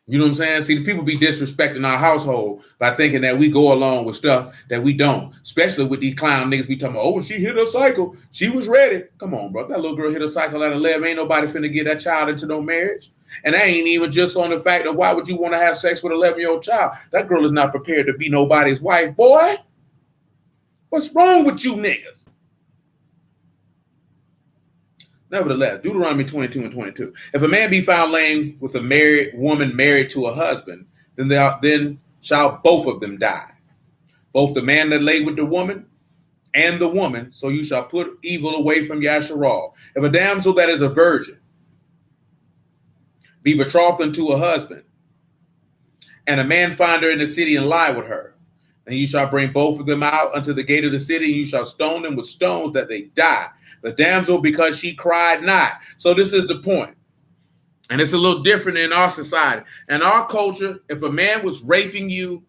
You know what I'm saying? See, the people be disrespecting our household by thinking that we go along with stuff that we don't, especially with these clown niggas be talking about, oh, she hit her cycle. She was ready. Come on, bro. If that little girl hit her cycle at 11, ain't nobody finna get that child into no marriage. And that ain't even just on the fact of why would you want to have sex with an 11-year-old child? That girl is not prepared to be nobody's wife, boy. What's wrong with you niggas? Nevertheless, Deuteronomy 22 and 22. If a man be found laying with a married woman married to a husband, then shall both of them die. Both the man that lay with the woman and the woman, so you shall put evil away from Yasharal. If a damsel that is a virgin be betrothed unto a husband, and a man find her in the city and lie with her, then you shall bring both of them out unto the gate of the city, and you shall stone them with stones that they die. The damsel, because she cried not. So this is the point. And it's a little different in our society. In our culture, if a man was raping you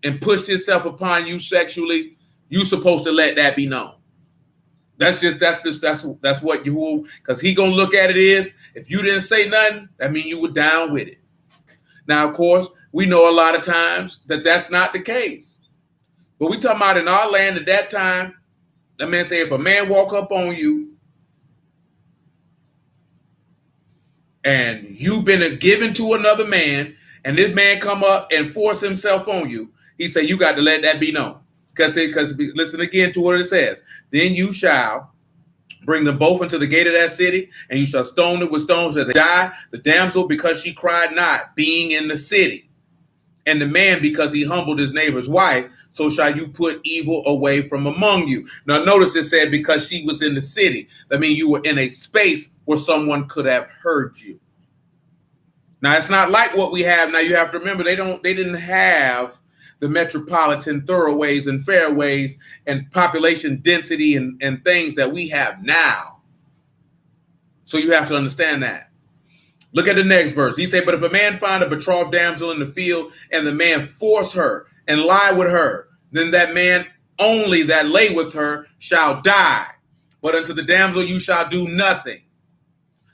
and pushed himself upon you sexually, you're supposed to let that be known. That's what you will, because he gonna look at it is, if you didn't say nothing, that means you were down with it. Now, of course, we know a lot of times that that's not the case. But we talking about in our land at that time, that man say if a man walk up on you and you've been given to another man and this man come up and force himself on you, he say you got to let that be known. Because listen again to what it says. Then you shall bring them both into the gate of that city, and you shall stone them with stones that they die. The damsel, because she cried not, being in the city. And the man, because he humbled his neighbor's wife. so shall you put evil away from among you. Now, notice it said because she was in the city. That means you were in a space where someone could have heard you. Now, it's not like what we have now. You have to remember they didn't have the metropolitan thoroughways and fairways and population density and things that we have now. So you have to understand that. Look at the next verse. He said, but if a man find a betrothed damsel in the field and the man force her and lie with her, then that man only that lay with her shall die. But unto the damsel you shall do nothing.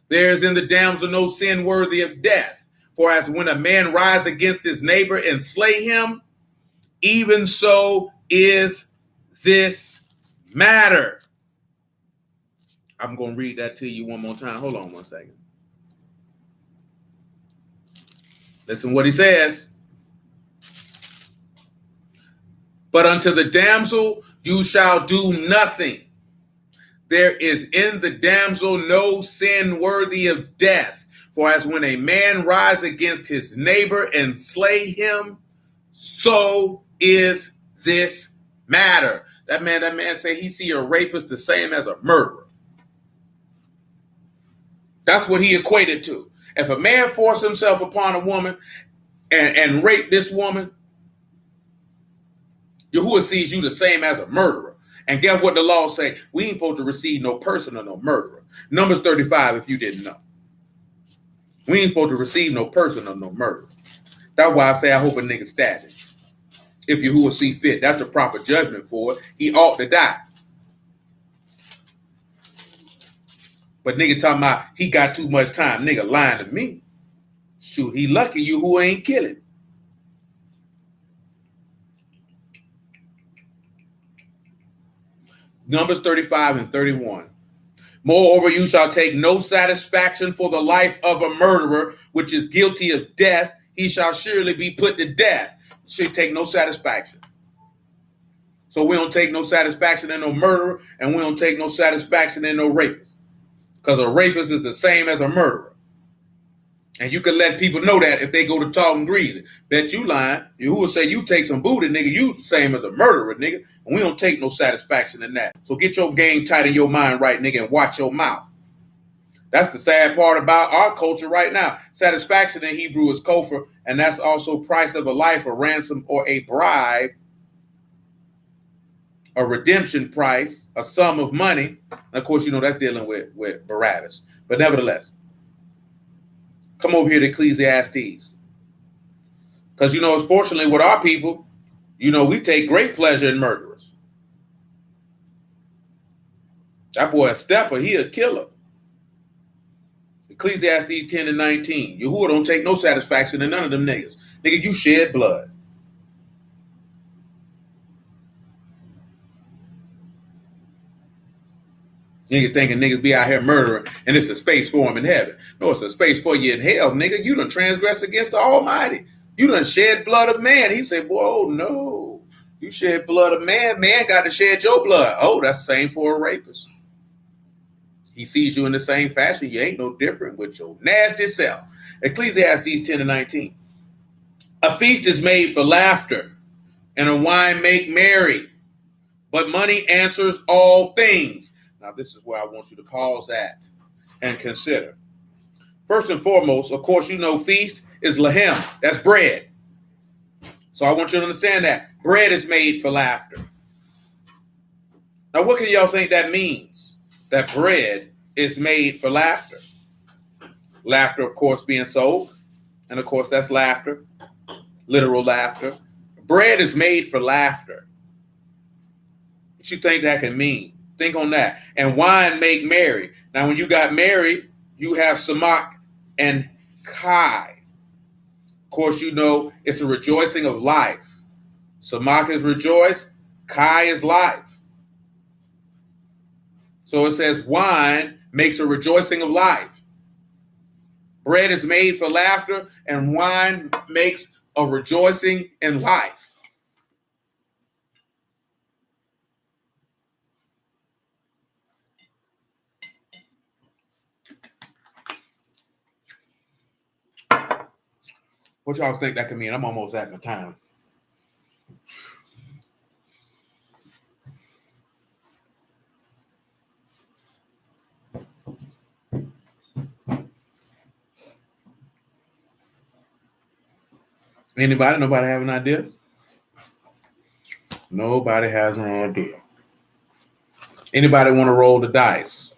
There is in the damsel no sin worthy of death. For as when a man rise against his neighbor and slay him, even so is this matter. I'm going to read that to you one more time. Hold on one second. Listen what he says. But unto the damsel you shall do nothing. There is in the damsel no sin worthy of death. For as when a man rise against his neighbor and slay him, so is this matter. That man say he see a rapist the same as a murderer. That's what he equated to. If a man force himself upon a woman and rape this woman, Yahuwah sees you the same as a murderer. And guess what the law say? We ain't supposed to receive no person or no murderer. Numbers 35, if you didn't know. We ain't supposed to receive no person or no murderer. That's why I say I hope a nigga stab it. If Yahuwah see fit, that's the proper judgment for it. He ought to die. But nigga talking about he got too much time. Nigga lying to me. Shoot, he lucky Yahuwah ain't killing. Numbers 35 and 31. Moreover, you shall take no satisfaction for the life of a murderer, which is guilty of death. He shall surely be put to death. Should take no satisfaction. So we don't take no satisfaction in no murderer, and we don't take no satisfaction in no rapist. Because a rapist is the same as a murderer. And you can let people know that if they go to talking greasy. Bet you lying. You will say you take some booty, nigga. You the same as a murderer, nigga. And we don't take no satisfaction in that. So get your game tight in your mind right, nigga, and watch your mouth. That's the sad part about our culture right now. Satisfaction in Hebrew is kofar, and that's also price of a life, a ransom, or a bribe, a redemption price, a sum of money. And of course, you know that's dealing with Barabbas. But nevertheless, come over here to Ecclesiastes. Because, you know, unfortunately with our people, you know, we take great pleasure in murderers. That boy a stepper, he a killer. Ecclesiastes 10 and 19. Yahuwah don't take no satisfaction in none of them niggas. Nigga, you shed blood. Nigga thinking niggas be out here murdering and it's a space for them in heaven. No, it's a space for you in hell, nigga. You done transgressed against the Almighty. You done shed blood of man. He said, whoa, no. You shed blood of man. Man got to shed your blood. Oh, that's the same for a rapist. He sees you in the same fashion. You ain't no different with your nasty self. Ecclesiastes 10 and 19. A feast is made for laughter, and a wine make merry, but money answers all things. Now, this is where I want you to pause at and consider. First and foremost, of course, you know, feast is lahem. That's bread. So I want you to understand that. Bread is made for laughter. Now, what can y'all think that means? That bread is made for laughter. Laughter, of course, being sold. And, of course, that's laughter. Literal laughter. Bread is made for laughter. What you think that can mean? Think on that. And wine make merry. Now, when you got married, you have samak and kai. Of course, you know it's a rejoicing of life. Samak is rejoice. Kai is life. So it says wine makes a rejoicing of life. Bread is made for laughter, and wine makes a rejoicing in life. What y'all think that can mean? I'm almost at my time. Anybody? Nobody have an idea? Nobody has an idea. Anybody want to roll the dice?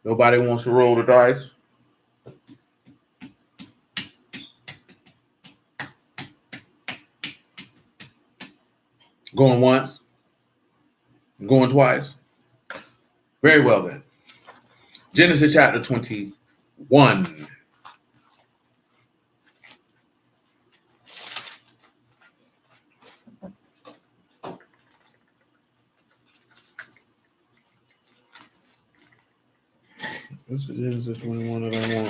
Nobody wants to roll the dice? Going once? Going twice? Very well then. Genesis chapter 21. This is Genesis 21 that I want.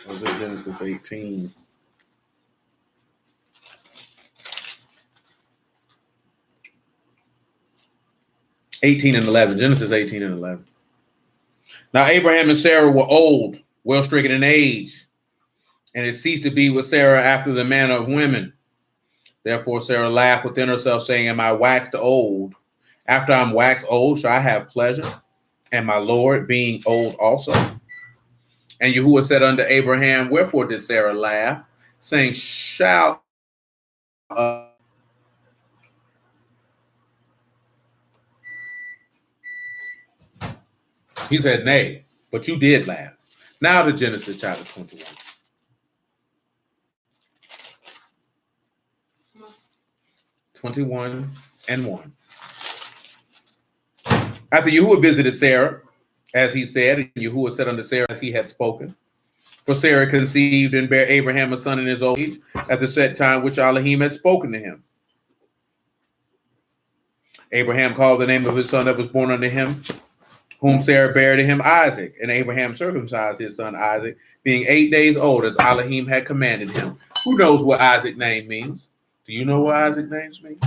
Or is it Genesis 18? and 11. Genesis 18 and 11. Now Abraham and Sarah were old, well stricken in age, and it ceased to be with Sarah after the manner of women. Therefore Sarah laughed within herself, saying, Am I waxed old? After I'm waxed old, shall I have pleasure? And my Lord being old also? And Yahuwah said unto Abraham, Wherefore did Sarah laugh, saying, Shall He said, Nay, but you did laugh. Now to Genesis chapter 21. And 1. After Yahuwah visited Sarah, as he said, and Yahuwah said unto Sarah as he had spoken. For Sarah conceived and bare Abraham a son in his old age, at the set time which Elohim had spoken to him. Abraham called the name of his son that was born unto him, whom Sarah bare to him, Isaac. And Abraham circumcised his son Isaac, being 8 days old, as Elohim had commanded him. Who knows what Isaac's name means? Do you know what Isaac's name means?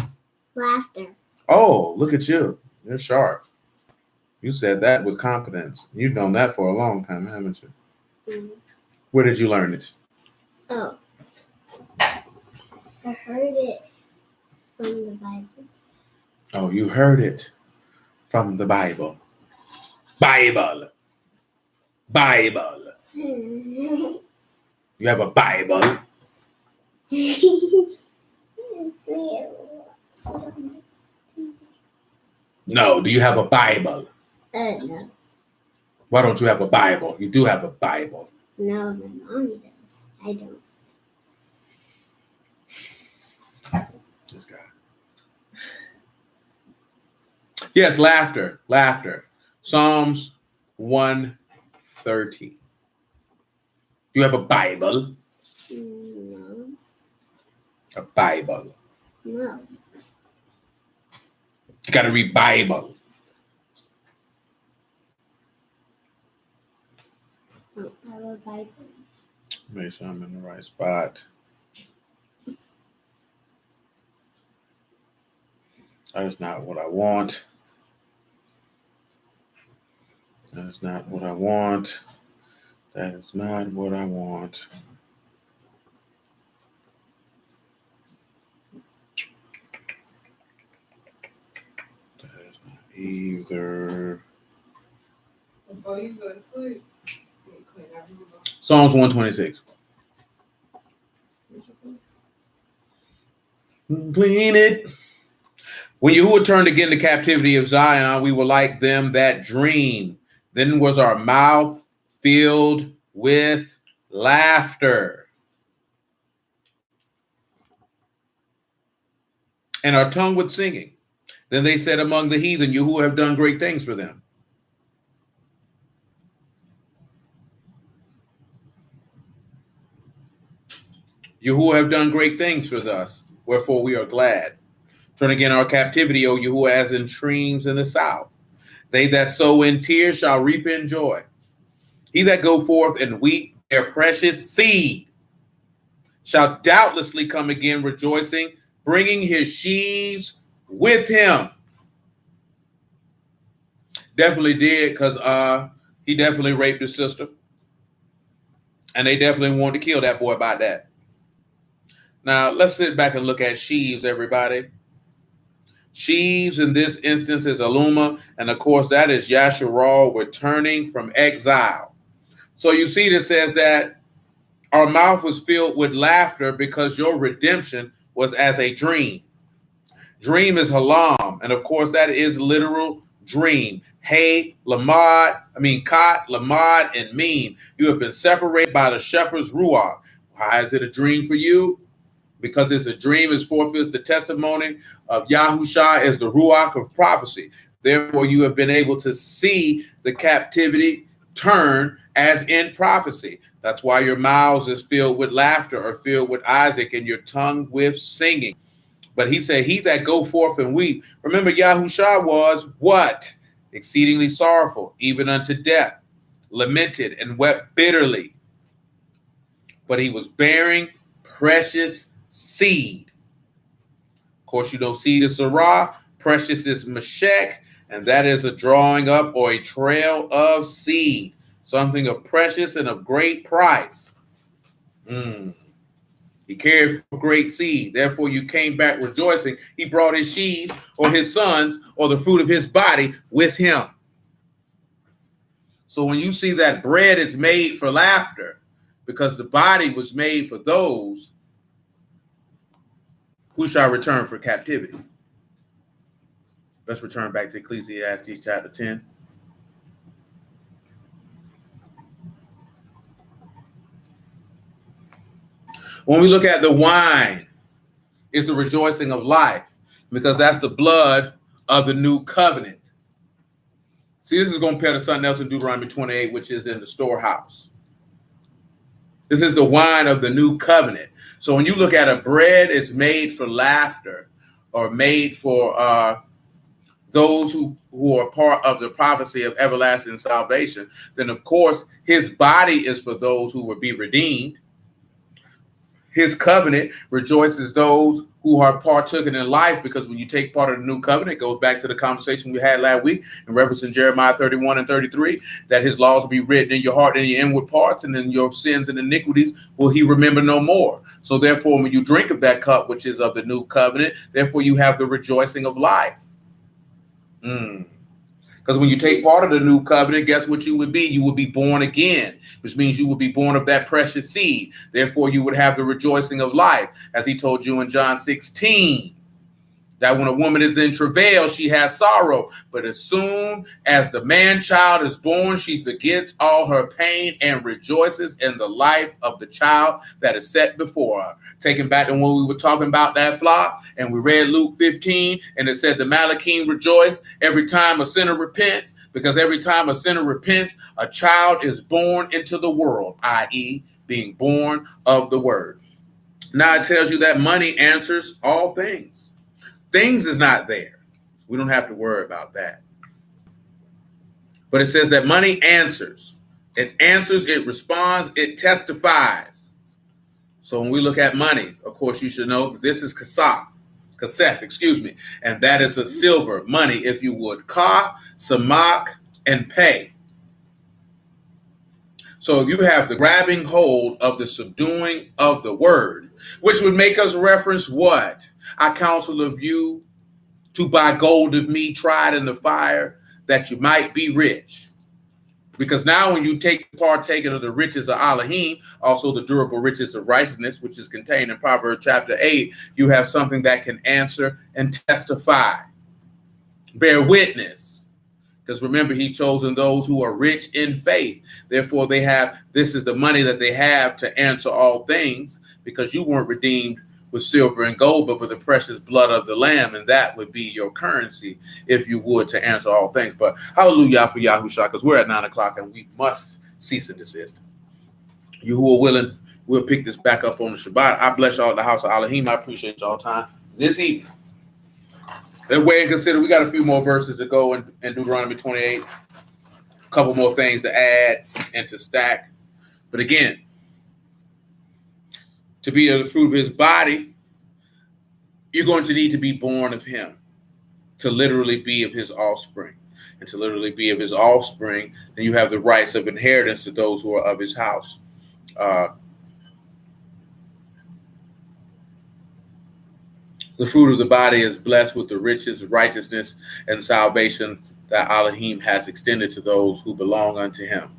Laughter. Oh, look at you. You're sharp. You said that with confidence. You've known that for a long time, haven't you? Mm-hmm. Where did you learn this? Oh. I heard it from the Bible. Oh, you heard it from the Bible. Bible. You have a Bible. No, do you have a Bible? No. Why don't you have a Bible? You do have a Bible. No, my mom does. I don't. This guy. Yes, laughter. Psalms 130. You have a Bible? No. A Bible. No. You got to read Bible. I don't have a Bible. Make sure I'm in the right spot. That is not what I want. That is not what I want. That is not what I want. That is not either. Before you go to sleep, you clean out your room. Psalms 126. Clean it. When Yahuwah turned again the captivity of Zion, we were like them that dream. Then was our mouth filled with laughter, and our tongue with singing. Then they said among the heathen, Yahuwah have done great things for them. Yahuwah have done great things for us, wherefore we are glad. Turn again our captivity, O Yahuwah, as in streams in the south. They that sow in tears shall reap in joy. He that go forth and weep their precious seed shall doubtlessly come again rejoicing, bringing his sheaves with him. Definitely did, because he definitely raped his sister. And they definitely wanted to kill that boy about that. Now, let's sit back and look at sheaves, everybody. Sheaves in this instance is Aluma, and of course that is Yasharal returning from exile. So you see, this says that our mouth was filled with laughter because your redemption was as a dream. Dream is halam, and of course that is literal dream. Hey, Kat, Lamad, and Meme. You have been separated by the shepherd's ruach. Why is it a dream for you? Because it's a dream, it forfeits the testimony of Yahusha as the ruach of prophecy. Therefore, you have been able to see the captivity turn as in prophecy. That's why your mouths is filled with laughter or filled with Isaac and your tongue with singing. But he said, he that go forth and weep. Remember, Yahusha was what? Exceedingly sorrowful, even unto death, lamented and wept bitterly. But he was bearing precious seed. Of course, you know, seed is Sarah, precious is Meshach, and that is a drawing up or a trail of seed, something of precious and of great price. He carried for great seed. Therefore, you came back rejoicing. He brought his sheaves or his sons or the fruit of his body with him. So when you see that bread is made for laughter, because the body was made for those who shall return for captivity. Let's return back to Ecclesiastes chapter 10. When we look at the wine, it's the rejoicing of life, because that's the blood of the new covenant. See, this is going to pair to something else in Deuteronomy 28, which is in the storehouse. This is the wine of the new covenant. So when you look at a bread, it's made for laughter or made for those who are part of the prophecy of everlasting salvation. Then, of course, his body is for those who will be redeemed. His covenant rejoices those who are partaken in life, because when you take part of the new covenant, it goes back to the conversation we had last week in reference in Jeremiah 31 and 33, that his laws will be written in your heart and your inward parts, and then your sins and iniquities will he remember no more. So therefore, when you drink of that cup, which is of the new covenant, therefore you have the rejoicing of life. Because when you take part of the new covenant, guess what you would be? You would be born again, which means you would be born of that precious seed. Therefore, you would have the rejoicing of life. As he told you in John 16, that when a woman is in travail, she has sorrow. But as soon as the man-child is born, she forgets all her pain and rejoices in the life of the child that is set before her. Taking back to when we were talking about that flock, and we read Luke 15, and it said the Malachim rejoice every time a sinner repents, because every time a sinner repents, a child is born into the world, i.e., being born of the word. Now it tells you that money answers all things. Things is not there. We don't have to worry about that. But it says that money answers. It answers, it responds, it testifies. So when we look at money, of course, you should know that this is kasef, and that is a silver money, if you would. Ka, samak, and pay. So you have the grabbing hold of the subduing of the word, which would make us reference what? I counsel of you to buy gold of me tried in the fire, that you might be rich. Because now when you partake of the riches of Elohim, also the durable riches of righteousness, which is contained in Proverbs chapter 8, you have something that can answer and testify. Bear witness. Because remember, he's chosen those who are rich in faith. Therefore, this is the money that they have to answer all things, because you weren't redeemed with silver and gold, but with the precious blood of the Lamb, and that would be your currency, if you would, to answer all things. But hallelujah for Yahushua, because we're at 9 o'clock and we must cease and desist. You who are willing, we'll pick this back up on the Shabbat. I bless y'all at the house of Elohim. I appreciate y'all time this evening. Then weigh and consider, we got a few more verses to go in Deuteronomy 28, a couple more things to add and to stack. But again, to be of the fruit of his body, you're going to need to be born of him, to literally be of his offspring. And to literally be of his offspring, then you have the rights of inheritance to those who are of his house. The fruit of the body is blessed with the riches, righteousness, and salvation that Elohim has extended to those who belong unto him.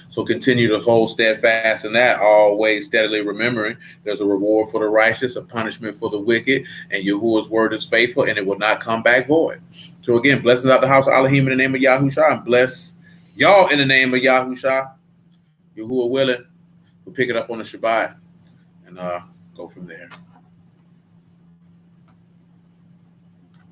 So continue to hold steadfast in that, always steadily remembering there's a reward for the righteous, a punishment for the wicked, and Yahuwah's word is faithful, and it will not come back void. So again, blessings out the house of Elohim in the name of Yahushua, and bless y'all in the name of Yahushua. Yahuwah willing, we'll pick it up on the Shabbat and go from there.